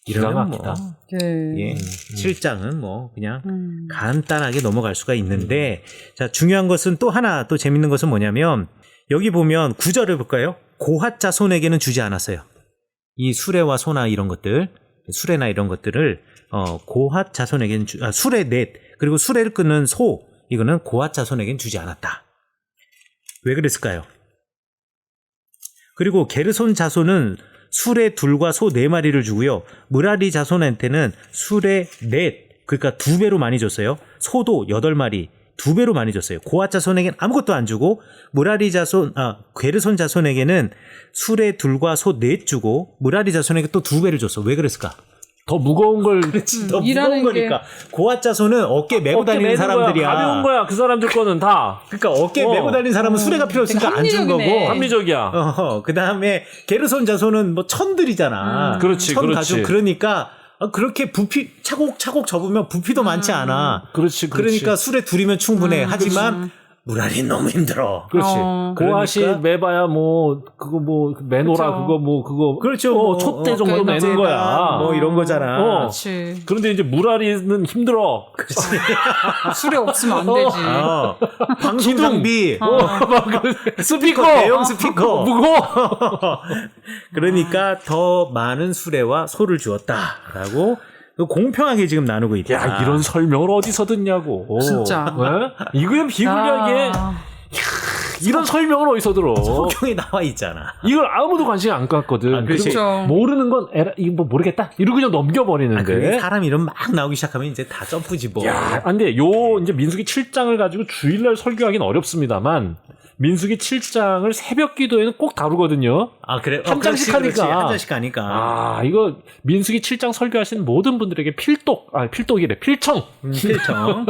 기가 이러면 뭐 막히다. 네. 예, 7장은 뭐 그냥 간단하게 넘어갈 수가 있는데 자, 중요한 것은 또 하나 또 재밌는 것은 뭐냐면 여기 보면 9절을 볼까요? 고핫 자손에게는 주지 않았어요. 이 수레와 소나 이런 것들, 수레나 이런 것들을 고핫 자손에게는 수레 넷 그리고 수레를 끄는 소 이거는 고핫 자손에게는 주지 않았다. 왜 그랬을까요? 그리고 게르손 자손은 수레 둘과 소 4마리를 주고요. 무라리 자손한테는 수레 넷 그러니까 2배로 많이 줬어요. 소도 8마리 2배로 많이 줬어요. 고핫 자손에게는 아무것도 안 주고 무라리 자손 게르손 자손에게는 수레 둘과 소 4 주고 무라리 자손에게 또 2배를 줬어. 왜 그랬을까? 더 무거운 걸 그렇지. 더 일하는 무거운 거니까. 고핫 자손은 어깨 메고 다니는 사람들이야. 가벼운 거야. 그 사람들 거는 다 그러니까 어깨 메고 다니는 사람은 수레가 필요 없으니까 안 준 거고. 합리적이네. 합리적이야. 그다음에 게르손 자손은 뭐 천들이잖아. 그렇지, 천 그렇지. 가죽 그러니까 그렇게 부피 차곡차곡 접으면 부피도 많지 않아. 그렇지. 그러니까 수레 둘이면 충분해. 하지만 무라리는 너무 힘들어. 그렇지. 고아시 그러니까? 매봐야 뭐 그거 뭐 매노라 그렇죠. 그거 뭐 그거 그렇죠. 뭐 촛대 정도 어깨 매는 거야. 뭐 이런 거잖아. 그렇지. 그런데 이제 무라리는 힘들어. 수레 없으면 안 되지. 방송 장비, 스피커, 대형 스피커. 무거워. 그러니까 더 많은 수레와 소를 주었다라고 공평하게 지금 나누고 있다. 야, 이런 설명을 어디서 듣냐고. 진짜. 네? 이거는 비불리하게 이런 설명을 어디서 들어? 성경에 나와 있잖아. 이걸 아무도 관심 안 갖거든. 아, 그렇지. 그리고 그렇죠. 모르는 건 이거 뭐 모르겠다. 이러고 그냥 넘겨버리는데. 그게 사람 이름 막 나오기 시작하면 이제 다 점프지 뭐. 야, 근데 이제 민수기 7장을 가지고 주일날 설교하기는 어렵습니다만 민수기 7장을 새벽 기도에는 꼭 다루거든요. 아 그래? 한 장씩 그렇지, 하니까. 한 장씩 하니까. 아, 이거 민수기 7장 설교하시는 모든 분들에게 필독이래. 필청. 필청.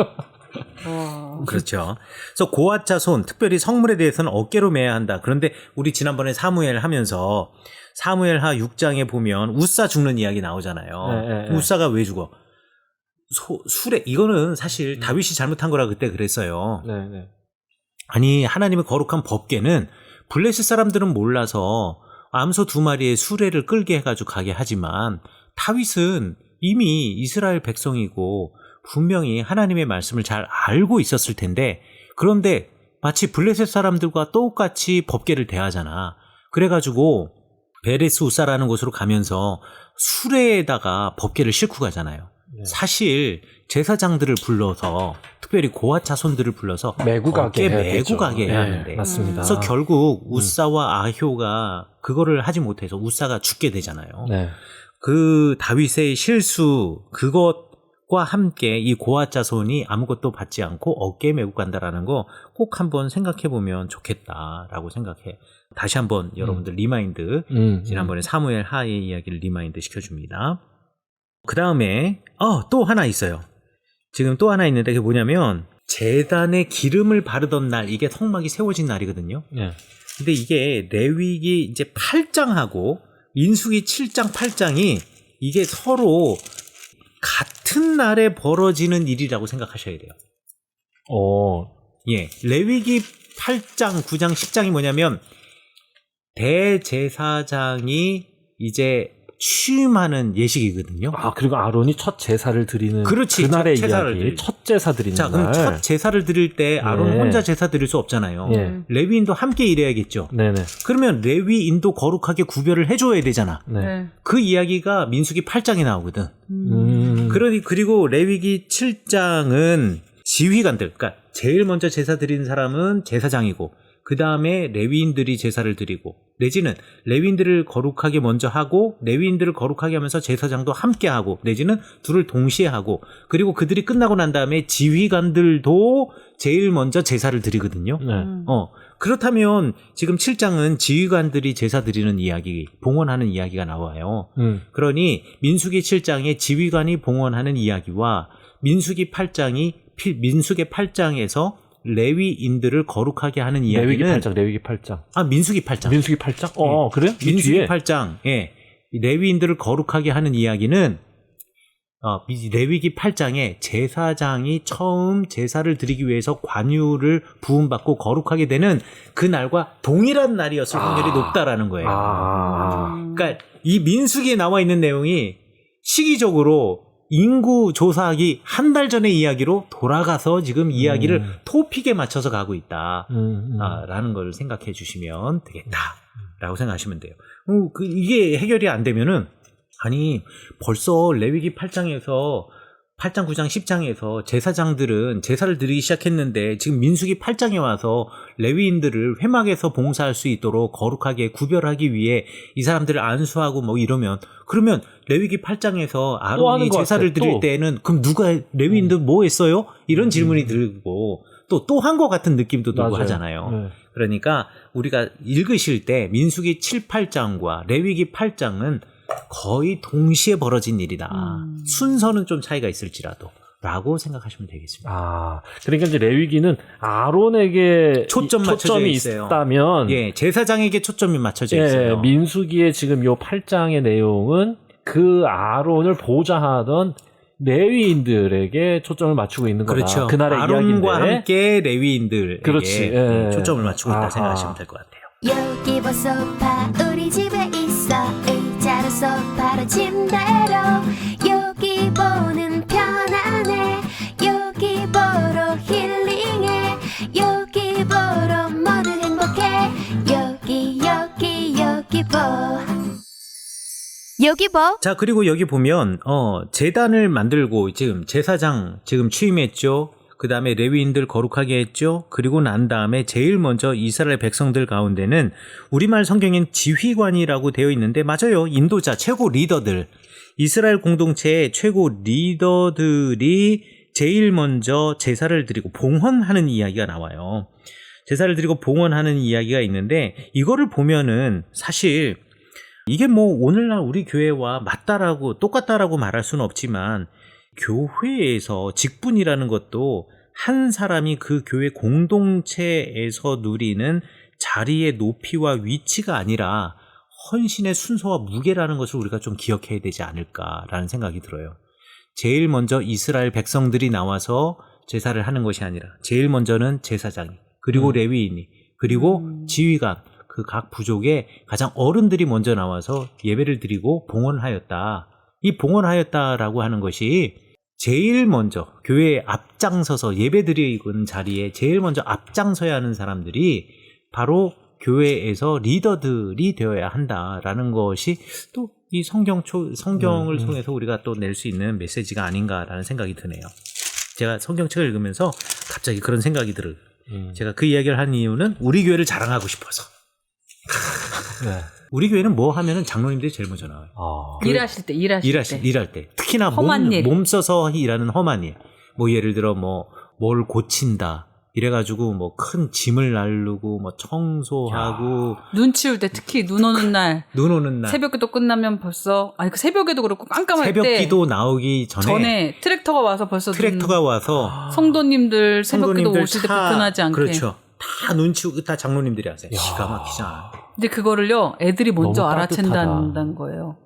그렇죠. 그래서 고핫 자손, 특별히 성물에 대해서는 어깨로 매야 한다. 그런데 우리 지난번에 사무엘 하면서 사무엘하 6장에 보면 우사 죽는 이야기 나오잖아요. 네. 우사가 왜 죽어? 수레 이거는 사실 다윗이 잘못한 거라 그때 그랬어요. 네. 아니 하나님의 거룩한 법궤는 블레셋 사람들은 몰라서 암소 2마리의 수레를 끌게 해가지고 가게 하지만 다윗은 이미 이스라엘 백성이고 분명히 하나님의 말씀을 잘 알고 있었을 텐데 그런데 마치 블레셋 사람들과 똑같이 법궤를 대하잖아. 그래가지고 베레스 우사라는 곳으로 가면서 수레에다가 법궤를 싣고 가잖아요. 네. 사실 제사장들을 불러서 특별히 고핫 자손들을 불러서 메고 가게 메고 가게 해야 하는데 네, 맞습니다. 그래서 결국 우사와 아효가 그거를 하지 못해서 우사가 죽게 되잖아요. 네. 그 다윗의 실수 그것과 함께 이 고핫 자손이 아무것도 받지 않고 어깨에 메고 간다라는 거 꼭 한번 생각해 보면 좋겠다라고 생각해. 다시 한번 여러분들 리마인드 지난번에 사무엘 하의 이야기를 리마인드 시켜줍니다. 그 다음에 또 하나 있어요. 지금 또 하나 있는데 그게 뭐냐면 제단에 기름을 바르던 날 이게 성막이 세워진 날이거든요. 네. 근데 이게 레위기 이제 8장하고 민수기 7장 8장이 이게 서로 같은 날에 벌어지는 일이라고 생각하셔야 돼요. 예, 레위기 8장, 9장, 10장이 뭐냐면 대제사장이 이제 취임하는 예식이거든요. 아, 그리고 아론이 첫 제사를 드리는 그렇지, 그날의 첫 제사를 이야기. 드리는. 첫 제사 드리는 자, 그럼 날. 첫 제사를 드릴 때 아론 네. 혼자 제사 드릴 수 없잖아요. 예. 레위인도 함께 일해야겠죠. 네네. 그러면 레위인도 거룩하게 구별을 해줘야 되잖아. 네. 그 이야기가 민수기 8장에 나오거든. 그리고 레위기 7장은 지휘관들, 그러니까 제일 먼저 제사 드리는 사람은 제사장이고 그 다음에 레위인들이 제사를 드리고 내지는 레위인들을 거룩하게 먼저 하고 레위인들을 거룩하게 하면서 제사장도 함께 하고 내지는 둘을 동시에 하고 그리고 그들이 끝나고 난 다음에 지휘관들도 제일 먼저 제사를 드리거든요. 네. 그렇다면 지금 7장은 지휘관들이 제사 드리는 이야기, 봉헌하는 이야기가 나와요. 그러니 민수기 7장에 지휘관이 봉헌하는 이야기와 민수기 8장에서 레위인들을 거룩하게 하는 이야기는 레위기 8장. 민수기 8장. 민수기 8장? 그래? 민수기 뒤에? 8장. 예. 레위인들을 거룩하게 하는 이야기는 레위기 8장에 제사장이 처음 제사를 드리기 위해서 관유를 부음받고 거룩하게 되는 그 날과 동일한 날이었을 확률이 높다라는 거예요. 아. 그러니까 이 민수기에 나와 있는 내용이 시기적으로 인구 조사하기 한 달 전의 이야기로 돌아가서 지금 이야기를 토픽에 맞춰서 가고 있다. 라는 걸 생각해 주시면 되겠다라고 생각하시면 돼요. 이게 해결이 안 되면은 아니 벌써 레위기 8장에서 8장, 9장, 10장에서 제사장들은 제사를 드리기 시작했는데 지금 민수기 8장에 와서 레위인들을 회막에서 봉사할 수 있도록 거룩하게 구별하기 위해 이 사람들을 안수하고 뭐 이러면 그러면 레위기 8장에서 아론이 제사를 드릴 때에는 그럼 누가 레위인들 뭐 했어요? 이런 질문이 들고 또 한 것 같은 느낌도 들고 하잖아요. 네. 그러니까 우리가 읽으실 때 민수기 7, 8장과 레위기 8장은 거의 동시에 벌어진 일이다. 순서는 좀 차이가 있을지라도 라고 생각하시면 되겠습니다. 그러니까 이제 레위기는 아론에게 초점이 있다면 예, 제사장에게 초점이 맞춰져 있어요. 민수기의 지금 요 8장의 내용은 그 아론을 보좌하던 레위인들에게 초점을 맞추고 있는 거다. 그렇죠. 그날의 아론과 이야기인데. 함께 레위인들에게 그렇지. 초점을 맞추고 있다 생각하시면 될 것 같아요. 여기 봐 소파 우리 집에 있어 의자로 소파로 침대로 여기 보는 편안해 여기 보러 힐링해 여기 보러 모두 행복해 여기 봐 자, 그리고 여기 보면 제단을 만들고 지금 제사장 지금 취임했죠. 그 다음에 레위인들 거룩하게 했죠. 그리고 난 다음에 제일 먼저 이스라엘 백성들 가운데는 우리말 성경엔 지휘관이라고 되어 있는데 맞아요. 인도자, 최고 리더들. 이스라엘 공동체의 최고 리더들이 제일 먼저 제사를 드리고 봉헌하는 이야기가 나와요. 제사를 드리고 봉헌하는 이야기가 있는데 이거를 보면은 사실 이게 뭐 오늘날 우리 교회와 맞다라고 똑같다라고 말할 수는 없지만 교회에서 직분이라는 것도 한 사람이 그 교회 공동체에서 누리는 자리의 높이와 위치가 아니라 헌신의 순서와 무게라는 것을 우리가 좀 기억해야 되지 않을까라는 생각이 들어요. 제일 먼저 이스라엘 백성들이 나와서 제사를 하는 것이 아니라 제일 먼저는 제사장이 그리고 레위인이 그리고 지휘관 그 각 부족의 가장 어른들이 먼저 나와서 예배를 드리고 봉헌하였다. 이 봉헌하였다라고 하는 것이 제일 먼저 교회에 앞장서서 예배드리는 자리에 제일 먼저 앞장서야 하는 사람들이 바로 교회에서 리더들이 되어야 한다라는 것이 또 이 성경을 통해서 우리가 또 낼 수 있는 메시지가 아닌가라는 생각이 드네요. 제가 성경책을 읽으면서 갑자기 그런 생각이 들어요. 제가 그 이야기를 한 이유는 우리 교회를 자랑하고 싶어서. 네. 우리 교회는 뭐 하면은 장로님들이 제일 먼저 나와요. 일할 때. 특히나 몸 써서 일하는 험한 일. 뭐 예를 들어 뭘 고친다. 이래가지고 뭐 큰 짐을 나르고 뭐 청소하고 눈 치울 때 특히 눈 오는 날 새벽기도 끝나면 벌써 그 새벽에도 그렇고 깜깜할 때 새벽기도 나오기 전에 트랙터가 와서 성도님들 새벽기도 오실 때 불편하지 않게 그렇죠. 다 눈 치우고 다 장로님들이 하세요. 기가 막히잖아. 근데 그거를요 애들이 먼저 알아챈다는 거예요.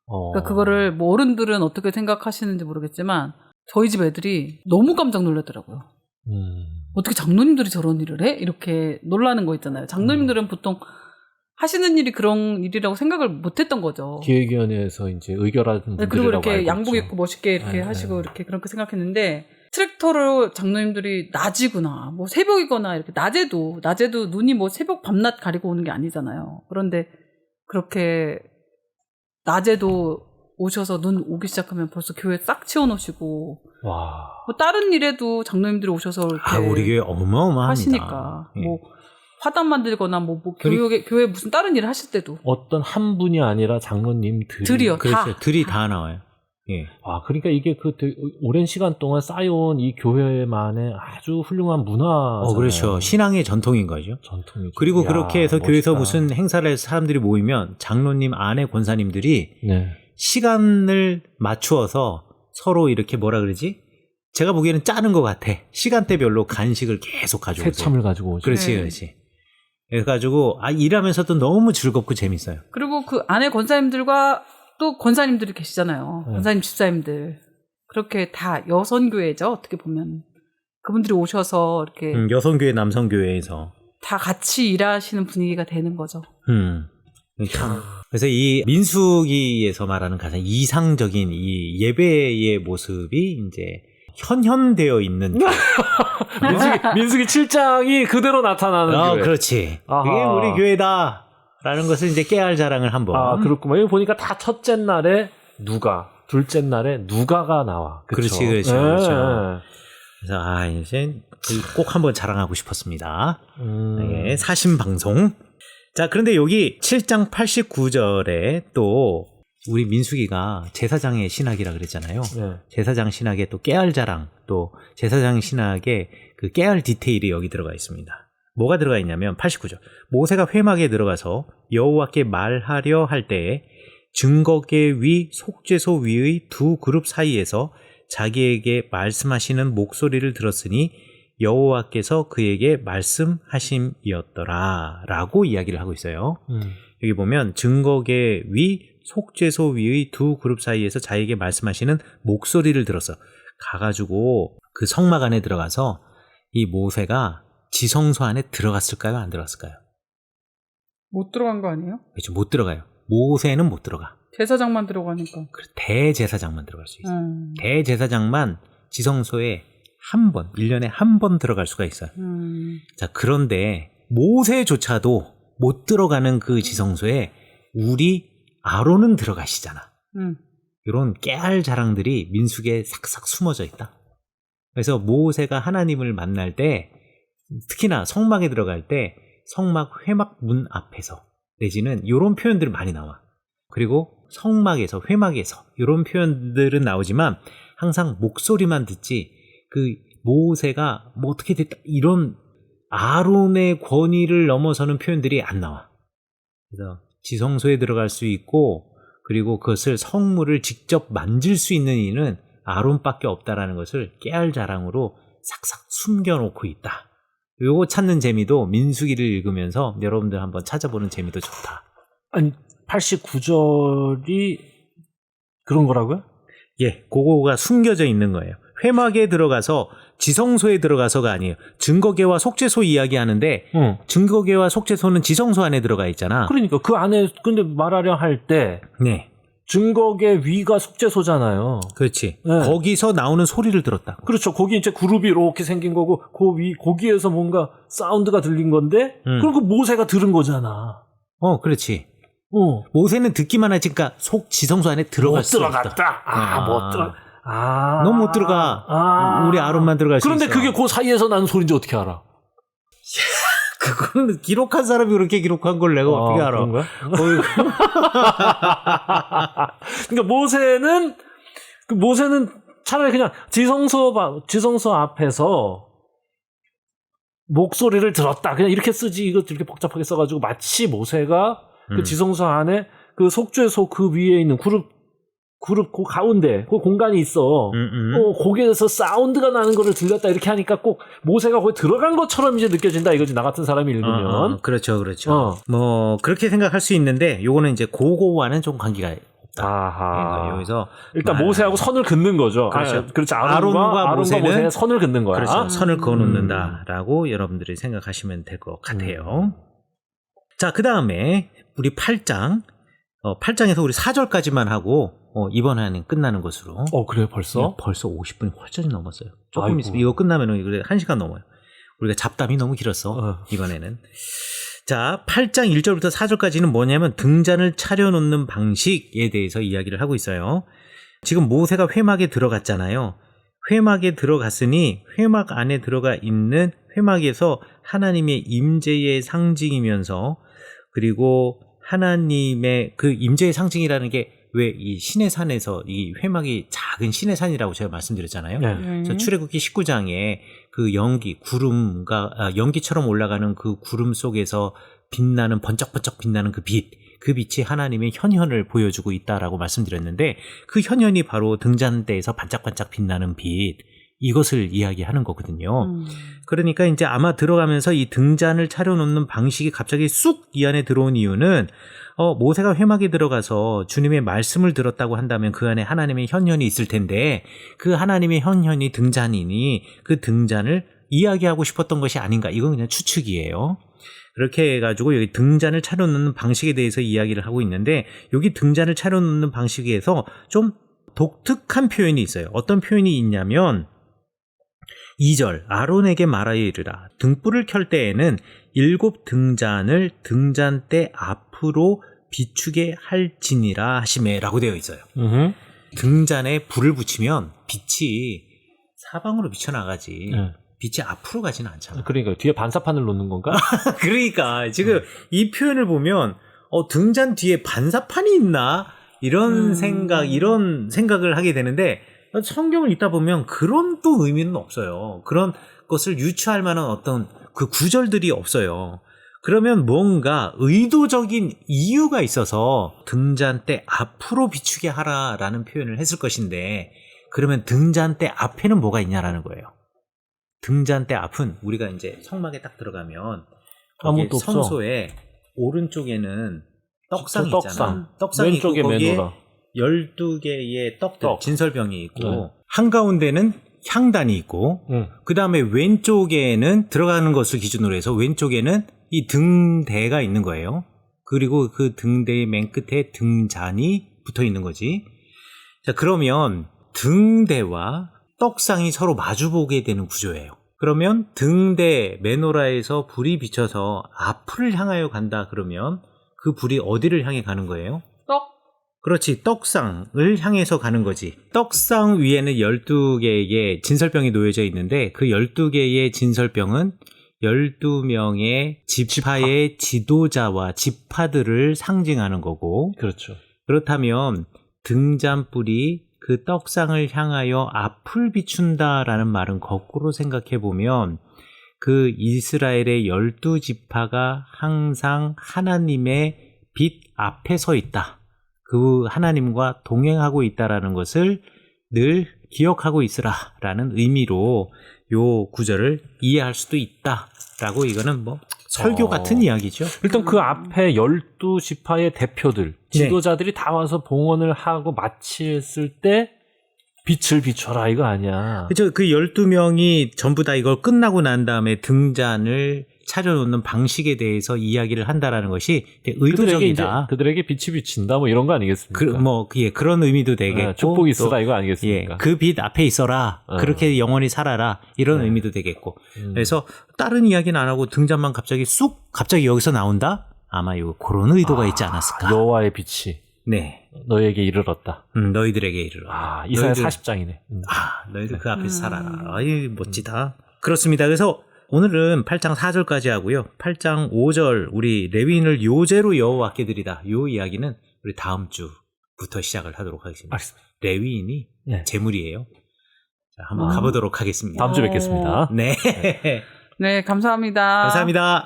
그러니까 그거를 뭐 어른들은 어떻게 생각하시는지 모르겠지만 저희 집 애들이 너무 깜짝 놀랐더라고요. 어떻게 장로님들이 저런 일을 해? 이렇게 놀라는 거 있잖아요. 장로님들은 보통 하시는 일이 그런 일이라고 생각을 못했던 거죠. 기획위원회에서 이제 의결하는 분들이라고 그리고 이렇게 양복 있죠. 입고 멋있게 이렇게 하시고 이렇게 그렇게 생각했는데 트랙터로 장로님들이 낮이구나, 뭐 새벽이거나 이렇게 낮에도 눈이 뭐 새벽 밤낮 가리고 오는 게 아니잖아요. 그런데 그렇게 낮에도 오셔서 눈 오기 시작하면 벌써 교회 싹 치워놓으시고 와. 뭐 다른 일에도 장로님들이 오셔서 이렇게 우리 교회 어마어마합니다. 하시니까 뭐 화단 만들거나 뭐 교회 무슨 다른 일을 하실 때도 어떤 한 분이 아니라 장로님들이요. 그렇죠. 들이 다 나와요. 예. 그러니까 이게 오랜 시간 동안 쌓여온 이 교회만의 아주 훌륭한 문화잖아요. 그렇죠. 신앙의 전통인 거죠. 전통이죠. 그리고 그렇게 해서 멋있다. 교회에서 무슨 행사를 해서 사람들이 모이면 장로님 아내 권사님들이 시간을 맞추어서 서로 이렇게 뭐라 그러지? 제가 보기에는 짜는 것 같아. 시간대별로 간식을 계속 가져오세요. 새참을 가지고 오죠. 그렇지. 그래가지고 일하면서도 너무 즐겁고 재밌어요. 그리고 그 아내 권사님들과 또 권사님들이 계시잖아요. 권사님 집사님들. 그렇게 다 여선교회죠. 어떻게 보면. 그분들이 오셔서 이렇게 여성교회 남성교회에서 다 같이 일하시는 분위기가 되는 거죠. 참 그래서 이 민수기에서 말하는 가장 이상적인 이 예배의 모습이 이제 현현되어 있는 민수기 7장이 그대로 나타나는 교회. 그렇지. 아하. 그게 우리 교회다라는 것을 이제 깨알 자랑을 한번. 아, 그렇구만. 여기 보니까 다 첫째 날에 누가, 둘째 날에 누가가 나와. 그쵸? 그렇지. 예. 그래서 이제 꼭 한번 자랑하고 싶었습니다. 네, 사심방송. 자, 그런데 여기 7장 89절에 또 우리 민수기가 제사장의 신학이라 그랬잖아요. 네. 제사장 신학에 또 깨알 자랑, 또 제사장 신학에 그 깨알 디테일이 여기 들어가 있습니다. 뭐가 들어가 있냐면 89절. 모세가 회막에 들어가서 여호와께 말하려 할 때에 증거계 위 속죄소 위의 두 그룹 사이에서 자기에게 말씀하시는 목소리를 들었으니 여호와께서 그에게 말씀하심이었더라 라고 이야기를 하고 있어요. 여기 보면 증거계 위 속죄소 위의 두 그룹 사이에서 자기에게 말씀하시는 목소리를 들었어. 가가지고 그 성막 안에 들어가서 이 모세가 지성소 안에 들어갔을까요? 안 들어갔을까요? 못 들어간 거 아니에요? 그렇죠. 못 들어가요. 모세는 못 들어가. 제사장만 들어가니까. 대제사장만 들어갈 수 있어요. 대제사장만 지성소에 한 번, 1년에 한 번 들어갈 수가 있어요. 자, 그런데 모세조차도 못 들어가는 그 지성소에 우리 아론은 들어가시잖아. 이런 깨알 자랑들이 민수기에 삭삭 숨어져 있다. 그래서 모세가 하나님을 만날 때, 특히나 성막에 들어갈 때 성막 회막 문 앞에서 내지는 이런 표현들이 많이 나와. 그리고 성막에서, 회막에서 이런 표현들은 나오지만 항상 목소리만 듣지 그 모세가 뭐 어떻게 됐다 이런 아론의 권위를 넘어서는 표현들이 안 나와. 그래서 지성소에 들어갈 수 있고 그리고 그것을 성물을 직접 만질 수 있는 이는 아론밖에 없다라는 것을 깨알 자랑으로 삭삭 숨겨놓고 있다. 요거 찾는 재미도 민수기를 읽으면서 여러분들 한번 찾아보는 재미도 좋다. 아니 89절이 그런 거라고요? 예, 그거가 숨겨져 있는 거예요. 회막에 들어가서 지성소에 들어가서가 아니에요. 증거계와 속죄소 이야기하는데 증거계와 속죄소는 지성소 안에 들어가 있잖아. 그러니까 그 안에 근데 말하려 할 때 네, 증거계 위가 속죄소잖아요. 그렇지. 네. 거기서 나오는 소리를 들었다. 그렇죠. 거기 이제 그룹이 이렇게 생긴 거고 거기에서 뭔가 사운드가 들린 건데 그럼 그 모세가 들은 거잖아. 그렇지. 모세는 듣기만 하지, 그러니까 지성소 안에 들어갈 수 없다. 못 들어가. 너 못 들어가. 우리 아론만 들어갈 수 있어. 그런데 그게 그 사이에서 나는 소리인지 어떻게 알아? 그거는 기록한 사람이 그렇게 기록한 걸 내가 어떻게 알아? 그런가? 그러니까 모세는 차라리 그냥 지성소 앞에서 목소리를 들었다. 그냥 이렇게 쓰지. 이거 이렇게 복잡하게 써가지고 마치 모세가 그 지성소 안에 그 속죄소 그 위에 있는 그룹 그 가운데 그 공간이 있어. 거기에서 사운드가 나는 거를 들렸다 이렇게 하니까 꼭 모세가 거기 들어간 것처럼 이제 느껴진다 이거지. 나 같은 사람이 읽으면. 그렇죠. 뭐 그렇게 생각할 수 있는데 요거는 이제 그거와는 좀 관계가 없다. 아하. 여기서 일단 모세하고 선을 긋는 거죠. 그렇죠. 그렇지. 아론과 모세는 선을 긋는 거야. 그렇죠. 선을 그어놓는다라고 여러분들이 생각하시면 될 것 같아요. 자, 그 다음에 우리 8장. 8장에서 우리 4절까지만 하고 이번 회는 끝나는 것으로. 그래요? 벌써? 벌써 50분이 훨씬 넘었어요. 조금 아이고. 있으면 이거 끝나면 1시간 넘어요. 우리가 잡담이 너무 길었어. 이번에는. 자, 8장 1절부터 4절까지는 뭐냐면 등잔을 차려놓는 방식에 대해서 이야기를 하고 있어요. 지금 모세가 회막에 들어갔잖아요. 회막에 들어갔으니 회막 안에 들어가 있는 회막에서 하나님의 임재의 상징이면서 그리고 하나님의 그 임재의 상징이라는 게 왜 이 신의 산에서 이 회막이 작은 신의 산이라고 제가 말씀드렸잖아요. 네. 그래서 출애굽기 19장에 그 연기처럼 올라가는 그 구름 속에서 빛나는 번쩍번쩍 빛나는 그 빛이 하나님의 현현을 보여주고 있다라고 말씀드렸는데 그 현현이 바로 등잔대에서 반짝반짝 빛나는 빛, 이것을 이야기하는 거거든요. 그러니까 이제 아마 들어가면서 이 등잔을 차려놓는 방식이 갑자기 쑥 이 안에 들어온 이유는 모세가 회막에 들어가서 주님의 말씀을 들었다고 한다면 그 안에 하나님의 현현이 있을 텐데 그 하나님의 현현이 등잔이니 그 등잔을 이야기하고 싶었던 것이 아닌가. 이건 그냥 추측이에요. 그렇게 해가지고 여기 등잔을 차려놓는 방식에 대해서 이야기를 하고 있는데 여기 등잔을 차려놓는 방식에서 좀 독특한 표현이 있어요. 어떤 표현이 있냐면 2절 아론에게 말하여 이르라 등불을 켤 때에는 7 등잔을 등잔대 앞으로 비추게 할지니라 하시매 라고 되어 있어요. 등잔에 불을 붙이면 빛이 사방으로 비쳐나가지 빛이 앞으로 가지는 않잖아. 그러니까 뒤에 반사판을 놓는 건가? 그러니까 지금 이 표현을 보면 등잔 뒤에 반사판이 있나? 이런 생각을 하게 되는데 성경을 읽다 보면 그런 또 의미는 없어요. 그런 것을 유추할 만한 어떤 그 구절들이 없어요. 그러면 뭔가 의도적인 이유가 있어서 등잔대 앞으로 비추게 하라라는 표현을 했을 것인데 그러면 등잔대 앞에는 뭐가 있냐라는 거예요. 등잔대 앞은 우리가 이제 성막에 딱 들어가면 아무것도 없어. 성소에 오른쪽에는 떡상이 있잖아. 떡상이 왼쪽에 있고 거기에 메노라. 12개의 떡들, 진설병이 있고 한가운데는 향단이 있고 그 다음에 왼쪽에는 들어가는 것을 기준으로 해서 왼쪽에는 이 등대가 있는 거예요. 그리고 그 등대의 맨 끝에 등잔이 붙어 있는 거지. 자, 그러면 등대와 떡상이 서로 마주보게 되는 구조예요. 그러면 등대 메노라에서 불이 비쳐서 앞을 향하여 간다 그러면 그 불이 어디를 향해 가는 거예요? 떡? 그렇지. 떡상을 향해서 가는 거지. 떡상 위에는 12개의 진설병이 놓여져 있는데 그 12개의 진설병은 12명의 지파의 지도자와 지파들을 상징하는 거고 그렇죠. 그렇다면 등잔불이 그 떡상을 향하여 앞을 비춘다라는 말은 거꾸로 생각해 보면 그 이스라엘의 12지파가 항상 하나님의 빛 앞에 서 있다. 그 하나님과 동행하고 있다라는 것을 늘 기억하고 있으라라는 의미로 요 구절을 이해할 수도 있다라고 이거는 뭐 설교 같은 이야기죠. 일단 그 앞에 12지파의 대표들, 지도자들이 다 와서 봉헌을 하고 마쳤을 때 빛을 비춰라 이거 아니야. 그렇죠. 그 12명이 전부 다 이걸 끝나고 난 다음에 등잔을 차려놓는 방식에 대해서 이야기를 한다라는 것이 의도적이다. 그들에게 빛이 비친다 뭐 이런 거 아니겠습니까? 그런 의미도 되겠고 축복이 있어라 이거 아니겠습니까? 그 빛 앞에 있어라. 그렇게 영원히 살아라. 이런 의미도 되겠고. 그래서 다른 이야기는 안 하고 등잔만 갑자기 여기서 나온다? 아마 그런 의도가 있지 않았을까. 여호와의 빛이 네. 너에게 이르렀다. 너희들에게 이르렀다. 이사야 40장이네. 너희들 그 앞에서 살아라. 아이 멋지다. 그렇습니다. 그래서 오늘은 8장 4절까지 하고요. 8장 5절 우리 레위인을 요제로 여호와께 드리다. 요 이야기는 우리 다음 주부터 시작을 하도록 하겠습니다. 알겠습니다. 레위인이 제물이에요. 자, 한번 가보도록 하겠습니다. 다음 주에 뵙겠습니다. 네. 네, 감사합니다. 감사합니다.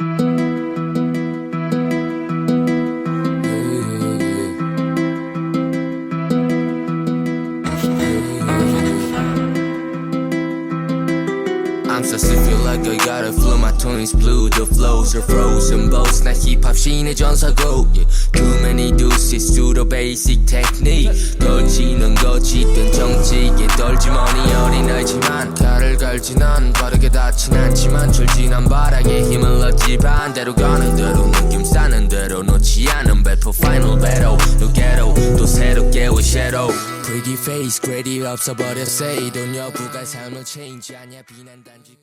I still feel like I gotta flow my tongue's blue the flows are frozen boats 나 힙합 신의 전사고 Too many deuces to the basic technique 거지는 거짓된 정직에 떨지머니 어린아이지만 칼을 갈지 난 빠르게 닿진 않지만 철진한 바닥에 힘을 얻지 반대로 가는 대로 느낌 싸는 대로 놓지 않은 배포 final battle no ghetto 또 새롭게 with shadow Pretty face greedy 없어버렸어 이 돈 여부가 삶을 change 아냐 비난 단지